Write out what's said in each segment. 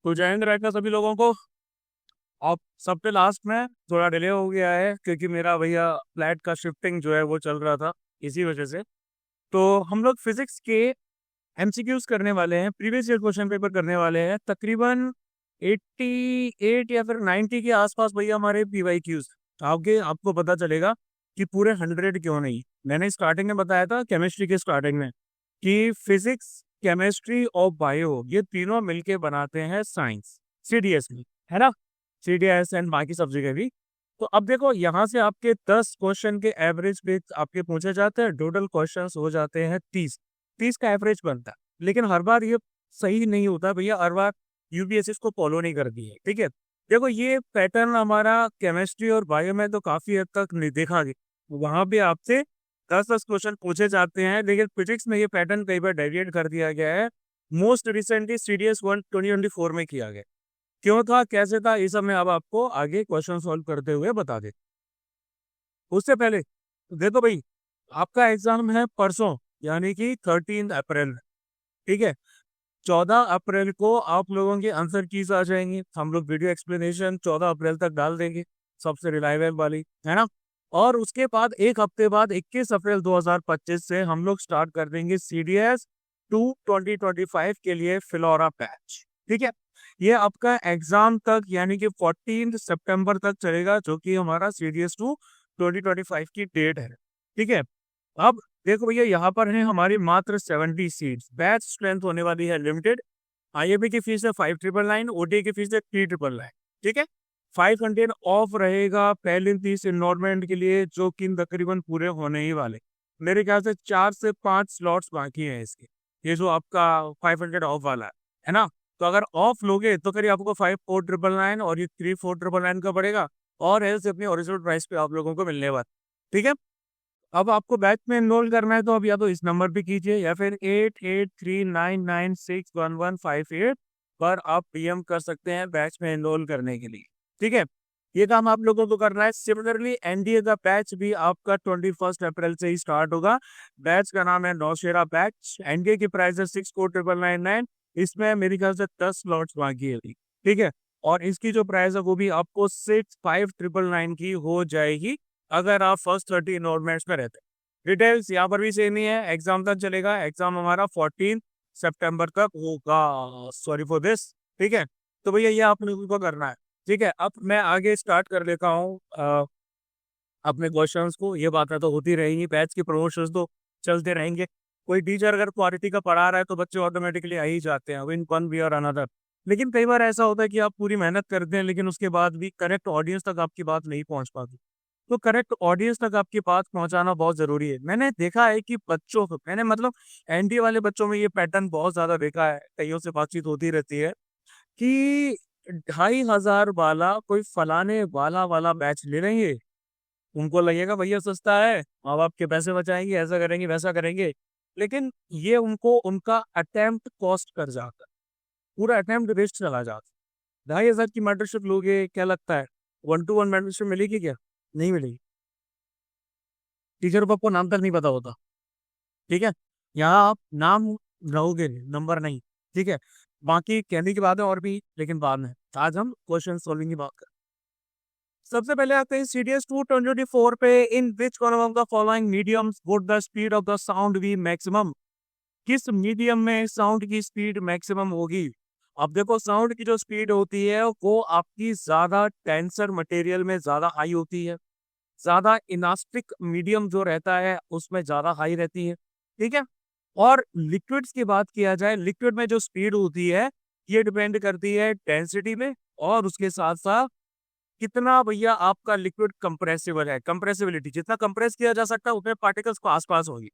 तो जय हिंद रहेगा सभी लोगों को। अब सबसे लास्ट में थोड़ा डिले हो गया है क्योंकि मेरा भैया फ्लैट का शिफ्टिंग जो है वो चल रहा था, इसी वजह से। तो हम लोग फिजिक्स के एमसीक्यूज करने वाले हैं, प्रीवियस ईयर क्वेश्चन पेपर करने वाले हैं। तकरीबन 88 या फिर 90 के आसपास भैया हमारे पीवाईक्यूज। आगे आपको पता चलेगा कि पूरे 100 क्यों नहीं। मैंने स्टार्टिंग में बताया था केमिस्ट्री के स्टार्टिंग में कि फिजिक्स, केमिस्ट्री और बायो ये तीनों मिलके बनाते हैं साइंस, सीडीएस में, है ना। सीडीएस एंड बाकी सब जगह भी। तो अब देखो यहाँ से आपके 10 क्वेश्चन के एवरेज पे आपके पूछे जाते हैं, टोटल क्वेश्चंस हो जाते हैं 30। 30 का एवरेज बनता है, लेकिन हर बार ये सही नहीं होता भैया, हर बार यूपीएससी इसको फॉलो नहीं करती है, ठीक है। देखो ये पैटर्न हमारा केमिस्ट्री और बायो में तो काफी हद तक नहीं देखा गया, वहां पे आपसे 10-10 क्वेश्चन पूछे जाते हैं, लेकिन फिजिक्स में ये पैटर्न कई बार डेविएट कर दिया गया है। मोस्ट रिसेंटली सीडीएस 2024 में किया गया। क्यों था, कैसे था, ये सब मैं अब आपको आगे क्वेश्चन सॉल्व करते हुए बता दे। उससे पहले देखो भाई, आपका एग्जाम है परसों, यानी कि 13 अप्रैल, ठीक है। 14 अप्रैल को आप लोगों के आंसर कीज आ जाएंगे, हम लोग वीडियो एक्सप्लेनेशन 14 अप्रैल तक डाल देंगे, सबसे रिलायबल वाली, है ना। और उसके बाद एक हफ्ते बाद 21 अप्रैल 2025 से हम लोग स्टार्ट कर देंगे सीडीएस 2025 के लिए फिलोरा बैच, ठीक है। ये आपका एग्जाम तक यानी कि 14 सितंबर तक चलेगा, जो कि हमारा सीडीएस 2025 की डेट है, ठीक है। अब देखो भैया, यहाँ पर है हमारी मात्र 70 सीट्स, बैच स्ट्रेंथ होने वाली है लिमिटेड। आईएबी की फीस है 5999, ओटी की फीस है 3999, ठीक है। 500 ऑफ रहेगा पहले 30 इनरोलमेंट के लिए, जो कि तकरीबन पूरे होने ही वाले। मेरे ख्याल से 4 से 5 स्लॉट्स बाकी हैं इसके, ये जो आपका 500 ऑफ वाला है ना। तो अगर ऑफ लोगे तो करीब आपको 5499 और ये 3499 का पड़ेगा, और ऐसे अपनी ओरिजिनल प्राइस पे आप लोगों को मिलने वाला, ठीक है। अब आपको बैच में एनरोल करना है तो अब या तो इस नंबर पे कीजिए या फिर 8839961158 पर आप पीएम कर सकते हैं बैच में एनरोल करने के लिए, ठीक है। ये काम आप लोगों को करना है। सिमिलरली एनडीए का बैच भी आपका 21 अप्रैल से ही स्टार्ट होगा। बैच का नाम है नौशेरा बैच, एनडीए की प्राइस है 6,999,999। इसमें मेरे ख्याल से 10 स्लॉट्स बाकी है, ठीक है। और इसकी जो प्राइस है वो भी आपको 6,599 की हो जाएगी अगर आप फर्स्ट 30 इनरोलमेंट्स में रहते हैं। डिटेल्स यहाँ पर भी सेम ही है, एग्जाम तक चलेगा। एग्जाम हमारा 14 सितंबर तक होगा, सॉरी फॉर दिस, ठीक है। तो भैया ये आप लोगों को करना है, ठीक है। अब मैं आगे स्टार्ट कर लेता हूँ अपने क्वेश्चंस को। ये बातें तो होती रहेंगी, बैच के प्रमोशंस तो चलते रहेंगे। कोई टीचर अगर क्वालिटी का पढ़ा रहा है तो बच्चे ऑटोमेटिकली आ ही जाते हैं विन वन वे और अनदर। लेकिन कई बार ऐसा होता है कि आप पूरी मेहनत करते हैं, लेकिन उसके बाद भी करेक्ट ऑडियंस तक आपकी बात नहीं पहुंच पाती। तो करेक्ट ऑडियंस तक आपकी बात पहुंचाना बहुत जरूरी है। मैंने देखा है कि बच्चों को, मैंने मतलब एनडीए वाले बच्चों में ये पैटर्न बहुत ज्यादा देखा है, कईयों से बातचीत होती रहती है कि 2,500 वाला कोई फलाने वाला वाला बैच ले लेंगे, उनको लगेगा भैया सस्ता है, माँ बाप के पैसे बचाएंगे, ऐसा करेंगे वैसा करेंगे। लेकिन ये उनको उनका अटेम्प्ट कॉस्ट कर जाता है, पूरा अटेम्प्ट वेस्ट चला जाता है। 2,500 की मेंटरशिप लोगे, क्या लगता है 1-to-1 मेंटरशिप मिलेगी क्या? नहीं मिलेगी। टीचर को आपको नाम तक नहीं पता होता, ठीक है। यहाँ आप नाम रहोगे, नंबर नहीं, ठीक है। बाकी कहने की बात है और भी, लेकिन बाद में आज हम क्वेश्चन सॉल्विंग की बात करें। सबसे पहले आते हैं सीडीएस 2024 पे। In which one of the following mediums would the speed of the sound be maximum? किस मीडियम में साउंड की स्पीड मैक्सिमम होगी? अब देखो, साउंड की जो स्पीड होती है वो आपकी ज्यादा टेंसर मटेरियल में ज्यादा हाई होती है, ज्यादा इलास्टिक मीडियम जो रहता है उसमें ज्यादा हाई रहती है, ठीक है। और लिक्विड्स की बात किया जाए, लिक्विड में जो स्पीड होती है ये डिपेंड करती है डेंसिटी में, और उसके साथ साथ कितना भैया आपका लिक्विड कंप्रेसिबल है, कंप्रेसिबिलिटी, जितना कंप्रेस किया जा सकता है उतने पार्टिकल्स को आसपास होगी।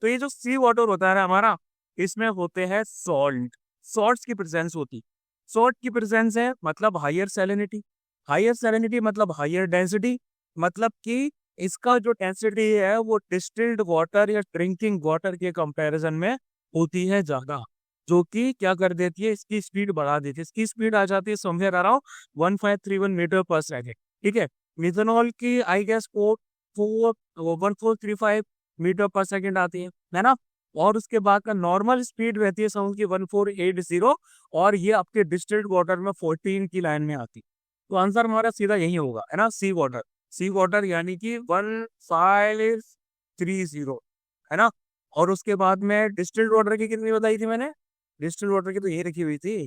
तो ये जो सी वाटर होता है हमारा, इसमें होते हैं सॉल्ट, सॉल्ट्स की प्रेजेंस होती। सॉल्ट की प्रेजेंस है मतलब हायर सैलिनिटी, हायर सैलिनिटी मतलब हायर डेंसिटी, मतलब कि इसका जो डेंसिटी है वो डिस्टिल्ड वाटर या ड्रिंकिंग वाटर के कंपैरिजन में होती है ज्यादा, जो कि क्या कर देती है, इसकी स्पीड बढ़ा देती है। इसकी स्पीड आ जाती है समवेयर अराउंड 1531 मीटर पर सेकेंड, ठीक है। मिथेनॉल की आई गेस 1435 मीटर पर सेकेंड आती है ना। और उसके बाद का नॉर्मल स्पीड रहती है साउंड की 1480, और ये आपके डिस्टिल्ड वाटर में 14 की लाइन में आती। तो आंसर हमारा सीधा यही होगा, है ना, सी वाटर। सी वाटर यानी कि 1530, है ना। और उसके बाद में डिस्टिल्ड वाटर की कितनी बताई थी मैंने? डिस्टिल्ड वाटर की तो ये रखी हुई थी,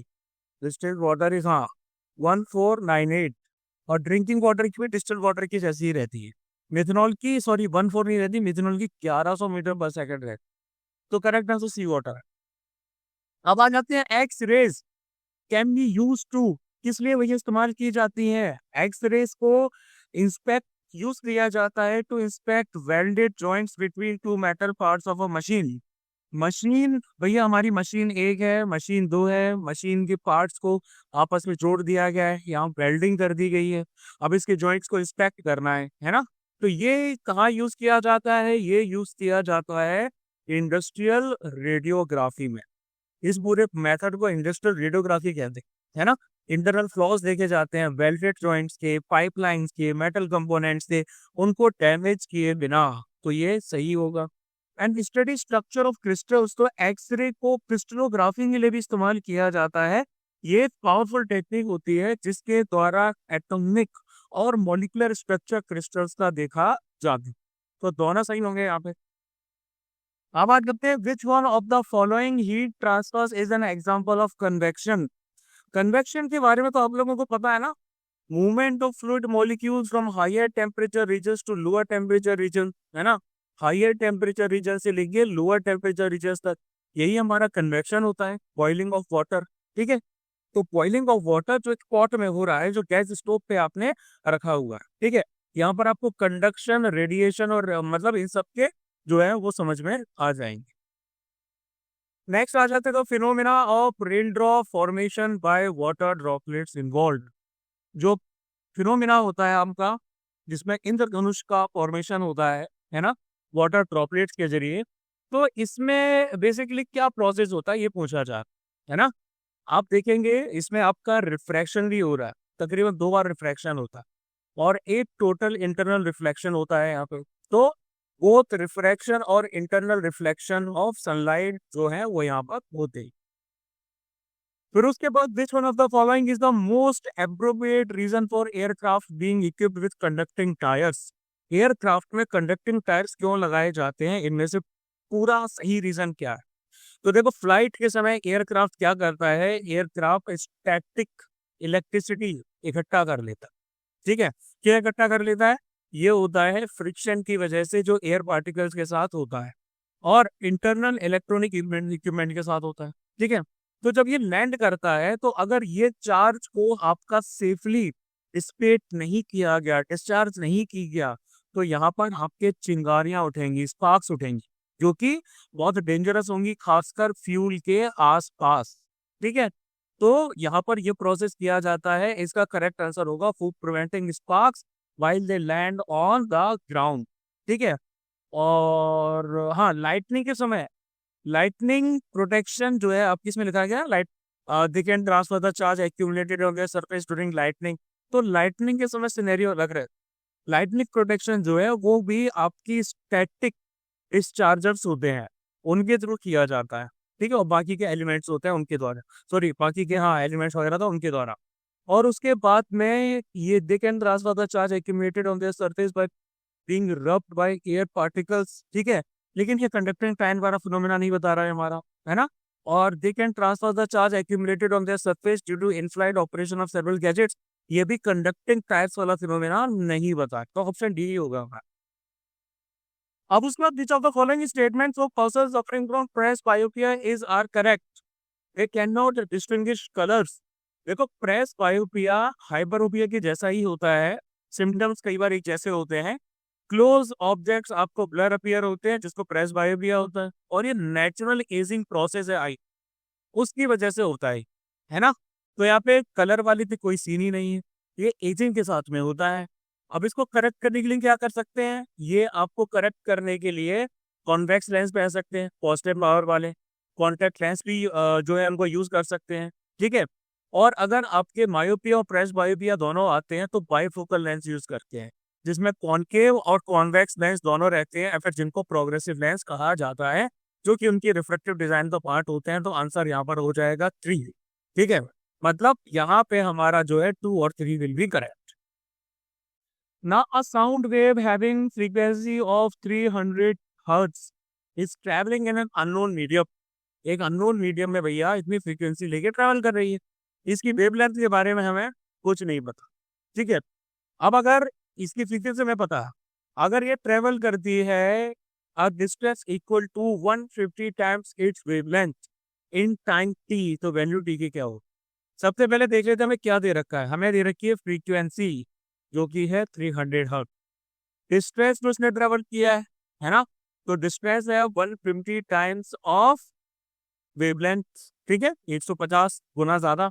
डिस्टिल्ड वाटर इज, हाँ, 1498। और ड्रिंकिंग वाटर की भी डिस्टिल्ड वाटर की जैसी ही रहती है। मिथनॉल की, सॉरी, 14 नहीं रहती, मिथनॉल की 1100 मीटर पर सेकंड रहती। तो करेक्ट आंसर सी वाटर है। अब आ जाते हैं X rays can be use to, किस लिए वही इस्तेमाल की जाती है? एक्स रेज को इंस्पेक्ट यूज किया जाता है to inspect welded joints between two metal parts of a machine. Machine, भैया हमारी मशीन एक है, मशीन दो है, मशीन के पार्ट्स को आपस में जोड़ दिया गया है, यहाँ वेल्डिंग कर दी गई है, अब इसके जॉइंट्स को इंस्पेक्ट करना है ना। तो ये कहाँ यूज किया जाता है? ये यूज किया जाता है इंडस्ट्रियल रेडियोग्राफी में। इस पूरे मेथड को इंडस्ट्रियल रेडियोग्राफी कहते हैं, है ना। इंटरनल फ्लॉज देखे जाते हैं वेल्डेड जॉइंट्स के, पाइपलाइंस के, मेटल कंपोनेंट्स के, उनको डैमेज किए बिना। तो ये सही होगा। And study structure of crystals, तो एक्सरे को क्रिस्टलोग्राफी के लिए भी इस्तेमाल किया जाता है। ये पावरफुल टेक्निक होती है जिसके द्वारा एटॉमिक और मॉलिक्यूलर स्ट्रक्चर क्रिस्टल्स का देखा जाता है। तो दोनों सही होंगे यहाँ पे। अब बात करते हैं, which one of the following heat transfers is an example of convection. Convection के बारे में तो आप लोगों को पता है ना, movement of fluid molecules from higher temperature regions to lower temperature region, है ना। हायर टेम्परेचर रीजन से लेके लोअर टेम्परेचर रीजन तक, यही हमारा कन्वेक्शन होता है, बॉइलिंग ऑफ वाटर। ठीक है, तो बॉइलिंग ऑफ वाटर जो एक पॉट में हो रहा है, जो गैस स्टोव पे आपने रखा हुआ है, ठीक है, यहाँ पर आपको कंडक्शन, रेडिएशन और मतलब इन सब के जो है वो समझ में आ जाएंगे। नेक्स्ट आ जाते हैं तो phenomena of rain drop formation by water droplets involve. जो फिनोमिना होता है आपका, जिसमें इंद्रधनुष का फॉर्मेशन होता है ना, वाटर ड्रॉपलेट्स के जरिए। तो इसमें बेसिकली क्या प्रोसेस होता है ये पूछा जा रहा है ना। आप देखेंगे इसमें आपका रिफ्रैक्शन भी हो रहा है, तकरीबन 2 बार रिफ्रैक्शन होता है, और एक टोटल इंटरनल रिफ्लेक्शन होता है यहाँ पे। तो बोथ रिफ्रैक्शन और इंटरनल रिफ्लेक्शन ऑफ सनलाइट जो है वो यहाँ पर होते हैं। फिर उसके बाद which one of the following is the most appropriate reason for aircraft being equipped with conducting tyres. Aircraft में कंडक्टिंग टायर्स क्यों लगाए जाते हैं, इनमें से पूरा सही रीजन क्या है? तो देखो, फ्लाइट के समय एयरक्राफ्ट क्या करता है, एयरक्राफ्ट स्टैटिक इलेक्ट्रिसिटी इकट्ठा कर लेता है। ठीक है, क्या इकट्ठा कर लेता है? ये होता है फ्रिक्शन की वजह से जो एयर पार्टिकल्स के साथ होता है, और इंटरनल इलेक्ट्रॉनिक इक्विपमेंट के साथ होता है। ठीक है, तो जब ये लैंड करता है, तो अगर ये चार्ज को आपका सेफली डिसिपेट नहीं किया गया, डिस्चार्ज नहीं की गया, तो यहाँ पर आपके चिंगारियां उठेंगी, स्पार्क्स उठेंगी, जो कि बहुत डेंजरस होंगी, खासकर फ्यूल के आसपास। ठीक है, तो यहाँ पर ये प्रोसेस किया जाता है। इसका करेक्ट आंसर होगा for preventing sparks while they land on the ground. ठीक है, और हाँ, लाइटनिंग के समय, लाइटनिंग प्रोटेक्शन जो है आपकी इसमें लिखा गया, light they can transfer the charge accumulated on their surface during lightning. तो लाइटनिंग के समय सिनेरियो अलग रहे। लाइटनिंग प्रोटेक्शन जो है वो भी आपकी स्टैटिक डिस्चार्जर्स होते हैं, उनके थ्रू किया जाता है। ठीक है, और बाकी के एलिमेंट्स होते हैं उनके द्वारा, सॉरी, बाकी के, हाँ, एलिमेंट्स वगैरह था उनके द्वारा। और उसके बाद में ये दे can transfer the charge accumulated on their surface by being rubbed by air particles. ठीक है, लेकिन ये कंडक्टिंग टाइम वाला फिनोमेना नहीं बता रहा है हमारा, है ना। और they can transfer the charge accumulated on their surface due to in flight operation of several gadgets. ये भी कंडक्टिंग टाइप्स वाला फिनोमेना नहीं बता, तो ऑप्शन डी ही होगा हमारा। अब उसके बाद which of the following statements of person suffering from presbyopia is are correct? They can not distinguish colours. देखो, प्रेस बायोपिया हाइपरोपिया के जैसा ही होता है, सिम्टम्स कई बार एक जैसे होते हैं। क्लोज ऑब्जेक्ट्स आपको ब्लर अपीयर होते हैं, जिसको प्रेस बायोपिया होता है, और ये नेचुरल एजिंग प्रोसेस है आई, उसकी वजह से होता है ना। तो यहाँ पे कलर वाली तो कोई सीन ही नहीं है, ये एजिंग के साथ में होता है। अब इसको करेक्ट करने के लिए क्या कर सकते हैं? ये आपको करेक्ट करने के लिए कॉन्वेक्स लेंस पहन सकते हैं, पॉजिटिव पावर वाले कॉन्टैक्ट लेंस भी जो है उनको यूज कर सकते हैं। ठीक है, और अगर आपके मायोपिया और प्रेस बायोपिया दोनों आते हैं, तो बाइफोकल लेंस यूज करते हैं, जिसमें कॉनकेव और कॉन्वेक्स लेंस दोनों रहते हैं, या फिर जिनको प्रोग्रेसिव लेंस कहा जाता है, जो कि उनकी रिफ्लेक्टिव डिजाइन का पार्ट होते हैं। तो आंसर यहाँ पर हो जाएगा 3। ठीक है, मतलब यहाँ पे हमारा जो है 2 और 3 विल बी करेक्ट। ना a sound wave having frequency of 300 hertz is travelling in an unknown medium. एक अननोन मीडियम में भैया इतनी फ्रीक्वेंसी लेके ट्रैवल कर रही है, इसकी वेवलेंथ के बारे में हमें कुछ नहीं पता। ठीक है, अब अगर इसकी फ्रीक्वेंसी में पता है, अगर ये ट्रेवल करती है a distance equal to 150 times its wavelength in time T, तो वैल्यू टी की क्या हो। सबसे पहले देख लेते हैं हमें क्या दे रखा है। हमें दे रखी है फ्रीक्वेंसी जो कि है 300 हर्ट्ज। डिस्टेंस जो उसने ट्रेवल किया है ना, तो डिस्टेंस है 150 टाइम्स ऑफ वेवलेंथ। ठीक है, 150 गुना ज्यादा।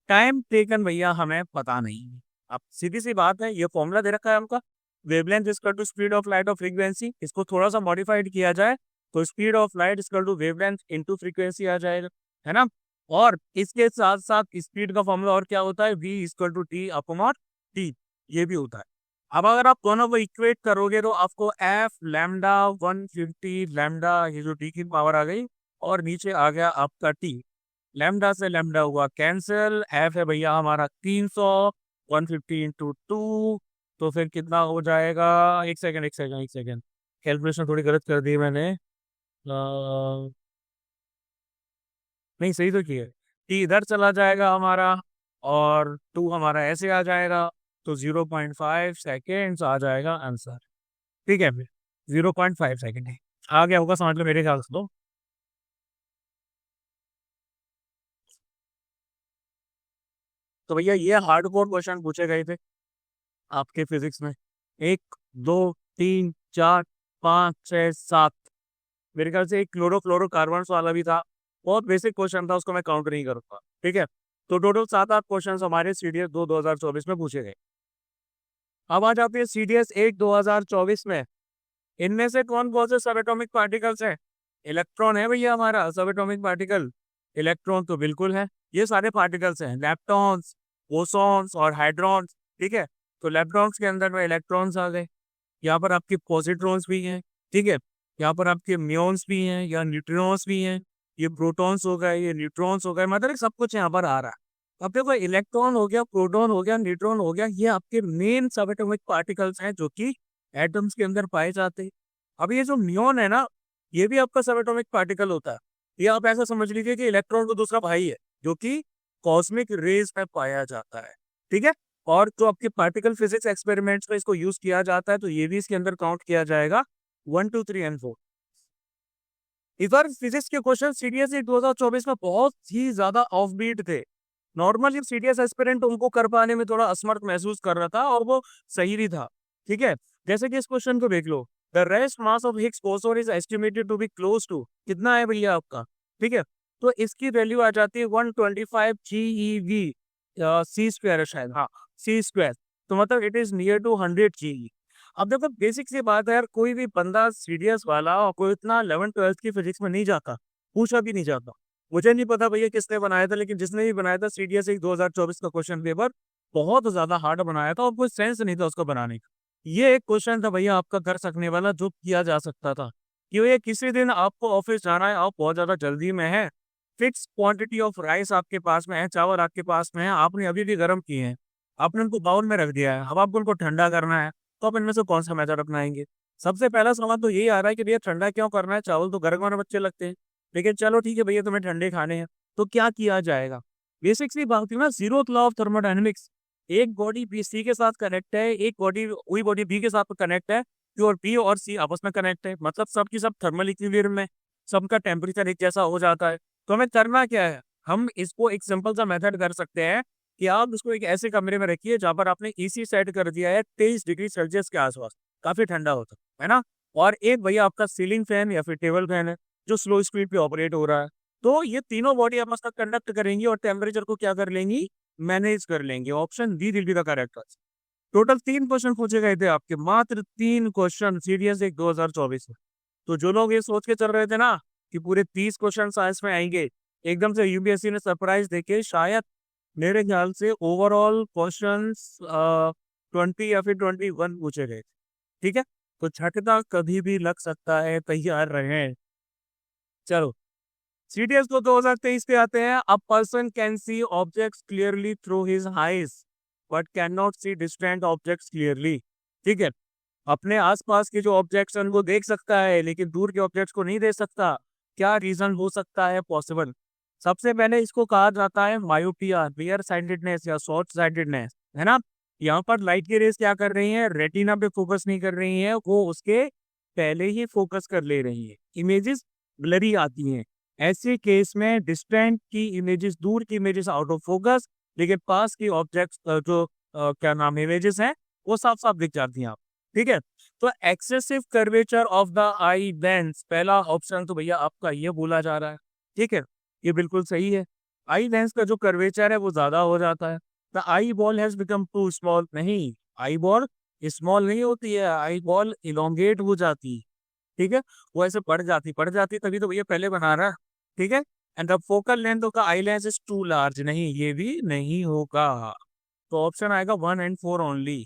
टाइम टेकन भैया हमें पता नहीं है। अब सीधी सी बात है, ये फॉर्मूला दे रखा है हमका, wavelength equal to speed of light और फ्रीक्वेंसी। इसको थोड़ा सा मॉडिफाइड किया जाए तो speed of light equal to wavelength into frequency आ जाएगा, है ना। और इसके साथ साथ स्पीड का फॉर्मूला और क्या होता है, v equal to T upon T, ये भी होता है। अब अगर आप दोनों को इक्वेट करोगे तो आपको एफ लैम्डा 150 लैम्डा, ये जो टी की पावर आ गई, और नीचे आ गया आपका टी। लैम्डा से लैम्डा हुआ कैंसिल, एफ है भैया हमारा 300, 150 इंटू 2, तो फिर कितना हो जाएगा। एक सेकंड एक सेकंड एक सेकंड, कैलकुलेशन थोड़ी गलत कर दी मैंने। नहीं, सही तो किया। टी इधर चला जाएगा हमारा, और 2 हमारा ऐसे आ जाएगा, तो 0.5 सेकेंड्स आ जाएगा आंसर। ठीक है, फिर 0.5 सेकेंड है, आ गया होगा समझ लो मेरे ख्याल से। तो भैया ये हार्डकोर क्वेश्चन पूछे गए थे आपके फिजिक्स में। 1 2 3 4 5 6 7, मेरे ख्याल से एक क्लोरोफ्लोरोकार्बन वाला भी था। बहुत बेसिक क्वेश्चन था, उसको मैं काउंट नहीं करूंगा। ठीक है, तो टोटल 7-8 क्वेश्चन हमारे सीडीएस 2024 में पूछे गए। अब आ जाते हैं सीडीएस 2024 में। इनमें से कौन कौन से सब एटॉमिक पार्टिकल्स हैं। इलेक्ट्रॉन है भैया हमारा सब एटॉमिक पार्टिकल। इलेक्ट्रॉन तो बिल्कुल है, ये सारे पार्टिकल्स हैं, लेप्टॉन्स, बोसॉन्स और हाइड्रॉन्स। ठीक है, तो लेप्टॉन्स के अंदर में इलेक्ट्रॉन्स आ गए, यहाँ पर आपके पॉजिट्रॉन्स भी हैं। ठीक है, यहाँ पर आपके म्यून्स भी हैं या न्यूट्रॉन्स भी हैं, ये प्रोटॉन्स हो गए, ये न्यूट्रॉन्स हो गए, मतलब सब कुछ यहाँ पर आ रहा है। अब देखो, इलेक्ट्रॉन हो गया, प्रोटॉन हो गया, न्यूट्रॉन हो गया, ये आपके मेन सब एटॉमिक पार्टिकल्स हैं जो कि एटम्स के अंदर पाए जाते हैं। अब ये जो नियॉन है ना, ये भी आपका सब एटॉमिक पार्टिकल होता है। ये आप ऐसा समझ लीजिए कि इलेक्ट्रॉन का दूसरा भाई है, जो कि कॉस्मिक रेज में पाया जाता है। ठीक है, और जो आपके पार्टिकल फिजिक्स एक्सपेरिमेंट्स में इसको यूज किया जाता है, तो ये भी इसके अंदर काउंट किया जाएगा 1 2 3 एंड 4। इस बार फिजिक्स के क्वेश्चन सीडीएस 2024 में बहुत ही ज्यादा ऑफ बीट थे। नॉर्मली सीडीएस एस्पिरेंट उनको कर पाने में थोड़ा असमर्थ महसूस कर रहा था, और वो सही भी था। ठीक है, जैसे कि इस क्वेश्चन को देख लो, the rest mass of Higgs boson is estimated to be close to, कितना है भैया आपका। ठीक है, तो इसकी वैल्यू आ जाती है 125 GeV, सी स्क्वायर है शायद, हाँ सी स्क्वायर, तो मतलब it is near to 100 GeV। अब देखो बेसिक सी बात है यार, कोई भी बंदा सीडीएस वाला और कोई इतना 11th-12th की फिजिक्स में नहीं जाता, पूछा भी नहीं जाता। मुझे नहीं पता भैया किसने बनाया था, लेकिन जिसने भी बनाया था सीडीएस 2024 का क्वेश्चन पेपर बहुत ज्यादा हार्ड बनाया था, और कोई सेंस नहीं था उसको बनाने का। ये एक क्वेश्चन था भैया आपका कर सकने वाला, जो किया जा सकता था कि ये किसी दिन आपको ऑफिस जाना है, आप बहुत ज्यादा जल्दी में है, फिक्स क्वांटिटी ऑफ राइस आपके पास में है, चावल आपके पास में है, आपने अभी भी गर्म किए हैं, आपने उनको बाउल में रख दिया है, अब आपको उनको ठंडा करना है, तो आप इनमें से कौन सा मेथड अपनाएंगे। सबसे पहला सवाल तो यही आ रहा है कि भैया ठंडा क्यों करना है, चावल तो गर्म और बच्चे लगते हैं, लेकिन चलो ठीक है भैया तुम्हें ठंडे खाने हैं, तो क्या किया जाएगा। बेसिक सी बात थी ना, जीरो लॉ ऑफ थर्मोडायनेमिक्स। एक बॉडी बी सी के साथ कनेक्ट है, एक बॉडी वही बॉडी बी के साथ कनेक्ट है, और बी और सी आपस में कनेक्ट है, मतलब सबकी सब थर्मल इक्विलिब्रियम में, सबका टेम्परेचर एक जैसा हो जाता है। तो हमें करना क्या है, हम इसको एक सिंपल सा मेथड कर सकते हैं कि आप उसको एक ऐसे कमरे में रखिए जहां पर आपने ईसी सेट कर दिया है 23 डिग्री सेल्सियस के आसपास, काफी ठंडा होता है ना। और एक भैया आपका सीलिंग फैन या फिर टेबल फैन है जो स्लो स्पीड पे ऑपरेट हो रहा है, तो ये तीनों बॉडी आपस में कंडक्ट करेंगी और टेम्परेचर को क्या कर लेंगी, मैनेज कर लेंगे। Option D will be the correct answer. Total 3 question पूछे गए थे आपके, मात्र 3 क्वेश्चन सीडीएस 2024 में। तो जो लोग ये सोच के चल रहे थे ना कि पूरे 30 क्वेश्चन साइंस में आएंगे, एकदम से यूपीएससी ने सरप्राइज देके शायद, मेरे ख्याल से ओवरऑल क्वेश्चन 20 या फिर 21 पूछे गए। ठीक है, तो झटका कभी भी लग सकता है, तैयार रहें। चलो सीटीएस को 2023 पे आते हैं। A person can see objects clearly through his eyes but can not see distant objects clearly. ठीक है, अपने आसपास के जो ऑब्जेक्ट्स हैं उनको देख सकता है लेकिन दूर के ऑब्जेक्ट्स को नहीं देख सकता। क्या रीजन हो सकता है पॉसिबल? सबसे पहले इसको कहा जाता है मायोपिया, नियर साइटेडनेस या शॉर्ट साइटेडनेस, है ना। यहाँ पर लाइट की रेस क्या कर रही है, रेटिना पे फोकस नहीं कर रही है, वो उसके पहले ही फोकस कर ले रही है, इमेजेस ब्लरी आती हैं। ऐसे केस में डिस्टेंट की इमेजेस, दूर की इमेजेस आउट ऑफ फोकस, लेकिन पास की ऑब्जेक्ट्स जो क्या नाम इमेजेस हैं वो साफ साफ दिख जाती हैं आप। ठीक है, तो excessive curvature of the eye lens, पहला ऑप्शन तो भैया आपका ये बोला जा रहा है। ठीक है, ये बिल्कुल सही है। आई लेंस का जो कर्वेचर है वो ज्यादा हो जाता है। The eyeball has become too small, नहीं, आई बॉल स्मॉल नहीं होती है, आई बॉल इलोंगेट हो जाती है। ठीक है, वो ऐसे बढ़ जाती तभी तो भैया पहले बना रहा है। ठीक है, and the focal length of the eye lens is too large, नहीं ये भी नहीं होगा। तो ऑप्शन आएगा 1 and 4 ओनली।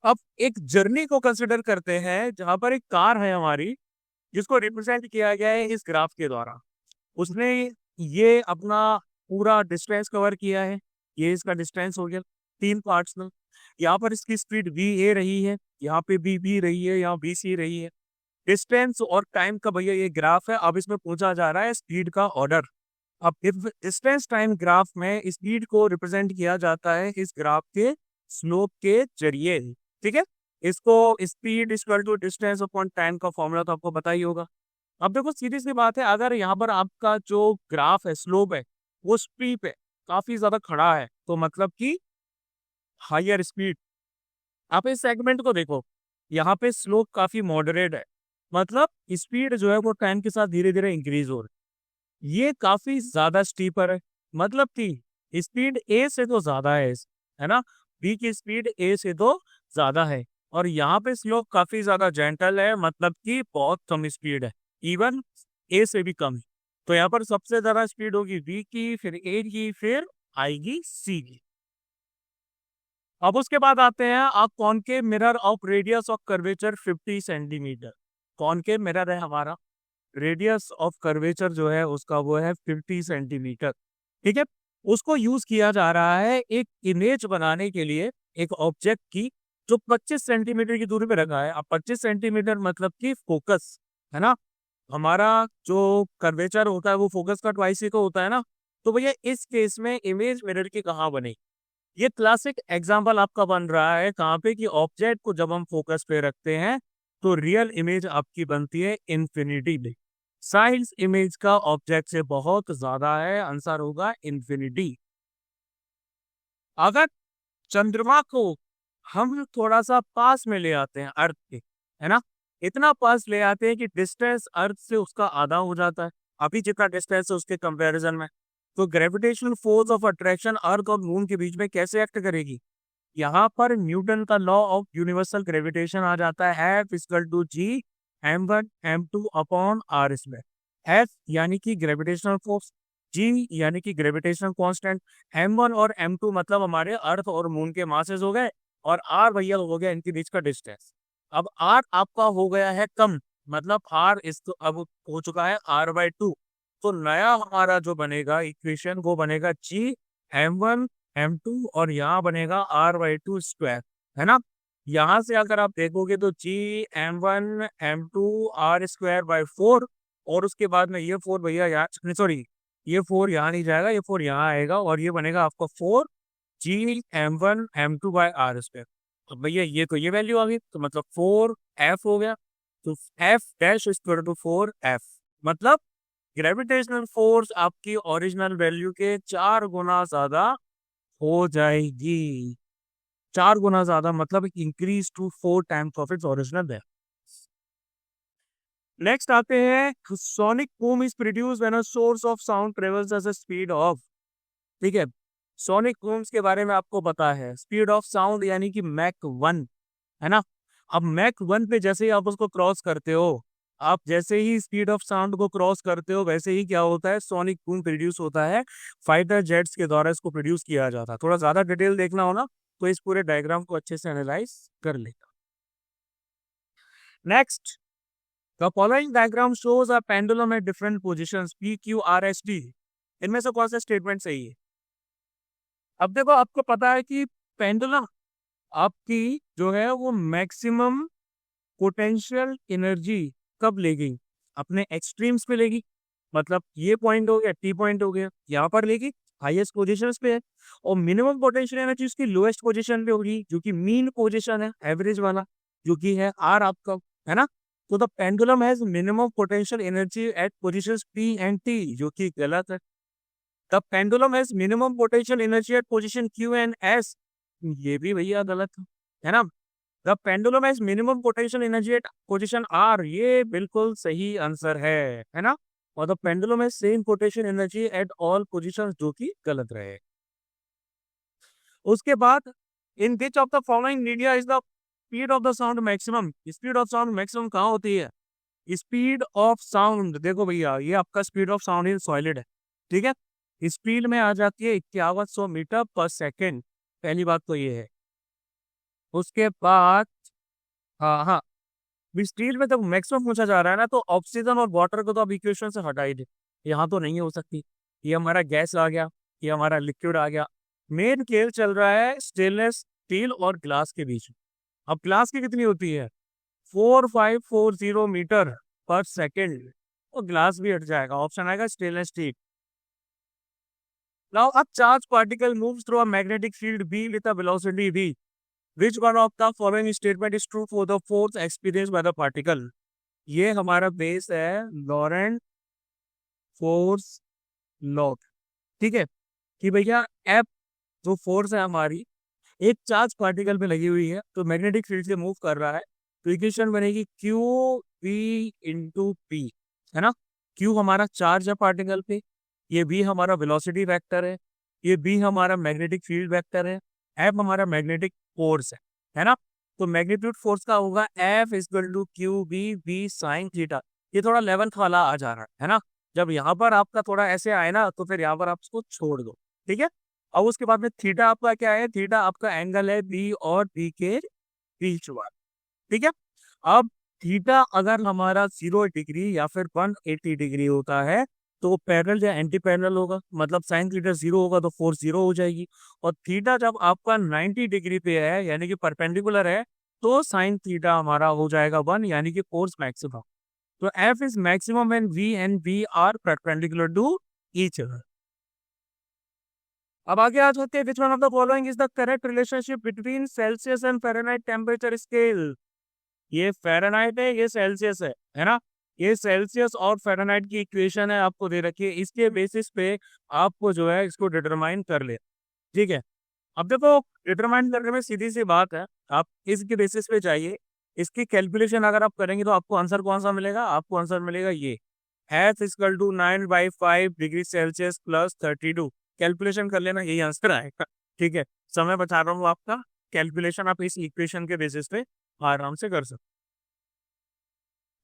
अब एक जर्नी को कंसिडर करते हैं जहां पर एक कार है हमारी, जिसको रिप्रेजेंट किया गया है इस ग्राफ के द्वारा। उसने ये अपना पूरा डिस्टेंस कवर किया है, ये इसका डिस्टेंस हो गया 3 पार्ट्स में। यहाँ पर इसकी स्पीड वी ए रही है, यहाँ पे बी बी रही है, यहाँ बी सी रही है। डिस्टेंस और टाइम का भैया ये ग्राफ है। अब इसमें पूछा जा रहा है स्पीड का ऑर्डर। अब डिस्टेंस टाइम ग्राफ में स्पीड को रिप्रेजेंट किया जाता है इस ग्राफ के स्लोप के जरिए। ठीक है, इसको speed equal to distance upon time का फॉर्मूला तो आपको पता ही होगा। अब देखो सीधी सी बात है, अगर यहाँ पर आपका जो ग्राफ है, स्लोप है, वो स्टीप है, काफी ज्यादा खड़ा है, तो मतलब कि हायर स्पीड। आप इस सेगमेंट को देखो, यहाँ पे स्लोप काफी मॉडरेट है, मतलब स्पीड जो है वो टाइम के साथ धीरे धीरे इंक्रीज हो रही है। ये काफी ज्यादा स्टीपर है, मतलब कि स्पीड ए से तो ज्यादा है ना, बी की स्पीड ए से तो ज्यादा है। और यहाँ पे स्लोप काफी ज्यादा जेंटल है, मतलब कि बहुत कम स्पीड है, इवन ए से भी कम है। तो यहाँ पर सबसे ज्यादा स्पीड होगी बी की, फिर ए की, फिर आएगी सी की। अब उसके बाद आते हैं आप concave mirror of radius of curvature 50 centimetre. Concave mirror है हमारा, रेडियस ऑफ कर्वेचर जो है उसका वो है 50 सेंटीमीटर। ठीक है, उसको यूज किया जा रहा है एक इमेज बनाने के लिए, एक ऑब्जेक्ट की जो 25 सेंटीमीटर की दूरी पे रखा है। अब 25 सेंटीमीटर मतलब कि फोकस, है ना। हमारा जो कर्वेचर होता है वो फोकस का ट्वाइस ही को होता है ना। तो भैया इस केस में इमेज मिरर की कहाँ बनेगी? ये क्लासिक एग्जाम्पल आपका बन रहा है कहाँ पे, कि ऑब्जेक्ट को जब हम फोकस पे रखते हैं तो रियल इमेज आपकी बनती है इन्फिनिटी में। साइज इमेज का ऑब्जेक्ट से बहुत ज्यादा है, आंसर होगा इन्फिनिटी। अगर चंद्रमा को हम थोड़ा सा पास में ले आते हैं अर्थ के, है ना, इतना पास ले आते हैं कि डिस्टेंस अर्थ से उसका आधा हो जाता है, अभी जितना डिस्टेंस है उसके कंपैरिजन में, तो ग्रेविटेशनल फोर्स ऑफ अट्रैक्शन अर्थ और मून के बीच में कैसे एक्ट करेगी? यहाँ पर न्यूटन का लॉ ऑफ यूनिवर्सल ग्रेविटेशन आ जाता है, F equal to G m1 m2 upon R square. F यानी कि ग्रेविटेशनल फोर्स, जी यानी कि ग्रेविटेशनल कांस्टेंट, m1 और m2 मतलब हमारे अर्थ और मून के मासेस हो गए, और r भैया हो गया इनके बीच का डिस्टेंस। अब r आपका हो गया है कम, मतलब r इस तो अब हो चुका है r/2। तो नया हमारा जो बनेगा इक्वेशन वो बनेगा जी m1 m2 और यहाँ बनेगा r/2 स्क्वायर, है ना। यहाँ से अगर आप देखोगे तो जी m1 m2 r square by 4, और उसके बाद में ये 4 भैया यहाँ, सॉरी ये 4 यहाँ नहीं जाएगा, ये 4 यहाँ आएगा, और ये बनेगा आपका 4 जी m1 m2 bye r square. तो भैया ये तो ये वैल्यू आ गई, तो मतलब 4f हो गया। तो f dash equal to 4f, मतलब ग्रेविटेशनल फोर्स आपकी ओरिजिनल वैल्यू के 4 गुना ज्यादा हो जाएगी। 4 गुना ज्यादा मतलब increase to 4 times of its original value. Next आते हैं sonic boom is produce when a source of sound travels at the speed of. ठीक है, सोनिक बूम्स के बारे में आपको पता है, स्पीड ऑफ साउंड यानी कि मैक 1, है ना। अब मैक 1 पे जैसे ही आप उसको क्रॉस करते हो, आप जैसे ही स्पीड ऑफ साउंड को क्रॉस करते हो, वैसे ही क्या होता है, सोनिक बूम प्रोड्यूस होता है। फाइटर जेट्स के द्वारा इसको प्रोड्यूस किया जाता है। थोड़ा ज्यादा डिटेल देखना हो ना तो इस पूरे डायग्राम को अच्छे से एनालाइज कर लेगा। Next, the following diagram shows a pendulum at different positions P Q R S T. इनमें से कौन सा स्टेटमेंट सही है? अब देखो, आपको पता है कि पेंडुलम आपकी जो है वो मैक्सिमम पोटेंशियल एनर्जी कब लेगी? अपने एक्सट्रीम्स पे लेगी। मतलब ये पॉइंट हो गया, टी पॉइंट हो गया, यहाँ पर लेगी, हाईएस्ट पोजीशंस पे है। और मिनिमम पोटेंशियल एनर्जी उसकी लोएस्ट पोजीशन पे होगी, जो कि मीन पोजीशन है, एवरेज वाला, जो कि है आर आपका, है ना? तो the pendulum has minimum potential energy at positions P and T, जो कि गलत है। The pendulum has minimum potential energy at position Q and S, ये भी भैया गलत है ना? The pendulum has minimum potential energy at position R, ये बिल्कुल सही आंसर है ना? और the pendulum has same potential energy at all positions, जो कि गलत रहे। उसके बाद, in which of the following media is the speed of the sound maximum? Speed of sound maximum कहाँ होती है? स्पीड ऑफ साउंड, देखो भैया, ये आपका speed of sound in solid है, ठीक है? स्पीड में आ जाती है 5100 मीटर पर सेकेंड। पहली बात तो ये है। उसके बाद, हाँ हाँ, स्टील में जब मैक्सिमम पूछा जा रहा है ना, तो ऑक्सीजन और वाटर को तो अब इक्वेशन से हटा ही दे, यहाँ तो नहीं हो सकती। ये हमारा गैस आ गया, ये हमारा लिक्विड आ गया। मेन खेल चल रहा है स्टेनलेस स्टील और ग्लास के बीच में। अब ग्लास की कितनी होती है? 4540 मीटर पर सेकेंड, और ग्लास भी हट जाएगा, ऑप्शन आएगा stainless steel. Now a charge particle moves through a magnetic field be with a velocity v. Which one of the following statement is true for the force experienced by the particle? ये हमारा base है Laurent force law, ठीक है? कि भैया F जो force है हमारी, एक चार्ज पार्टिकल पे लगी हुई है, तो मैग्नेटिक फील्ड से मूव कर रहा है, तो इक्वेशन बनेगी क्यू वी इंटू पी, है ना? क्यू हमारा चार्ज है पार्टिकल पे, ये बी हमारा वेलोसिटी वेक्टर ये बी हमारा मैग्नेटिक फील्ड वेक्टर एफ हमारा मैग्नेटिक फोर्स है ना? तो मैग्नीट्यूड फोर्स का होगा F equal to Q B sine theta. ये थोड़ा 11th वाला आ जा रहा है ना? जब यहाँ पर आपका थोड़ा ऐसे आए ना, तो फिर यहाँ पर आप उसको छोड़ दो, ठीक है? अब उसके बाद में थीटा आपका क्या है? थीटा आपका एंगल है बी और बी के बीच वाला, ठीक है? अब थीटा अगर हमारा 0 डिग्री या फिर 180 डिग्री होता है, तो पैरेलल या एंटी पैरेलल होगा, मतलब साइन थीटा 0 होगा तो फोर्स 0 हो जाएगी। और थीटा जब आपका 90 डिग्री पे है, यानी कि परपेंडिकुलर है, तो साइन थीटा हमारा हो जाएगा 1, यानी कि फोर्स मैक्सिमम। तो F is maximum when V and B are perpendicular to each other. अब आगे आ जाते हैं, which one of the following is the correct relationship between Celsius and Fahrenheit temperature scale? ये फ़ारेनहाइट है, ये सेल्सियस है ना? ये सेल्सियस और फ़ारेनहाइट की इक्वेशन है, आपको दे रखी है, इसके बेसिस पे आपको जो है इसको डिटरमाइन कर ले, ठीक है? अब देखो, डिटरमाइन करने में सीधी सी बात है, आप इसके बेसिस पे जाइए, इसकी कैलकुलेशन अगर आप करेंगे तो आपको आंसर कौन सा मिलेगा? आपको आंसर मिलेगा ये, F equal to 9/5 degree Celsius plus 32। Calculation कर लेना, यही आंसर आएगा, ठीक है? समय बता रहा हूँ आपका, कैलकुलेशन आप इस इक्वेशन के बेसिस पे आराम से कर सकते।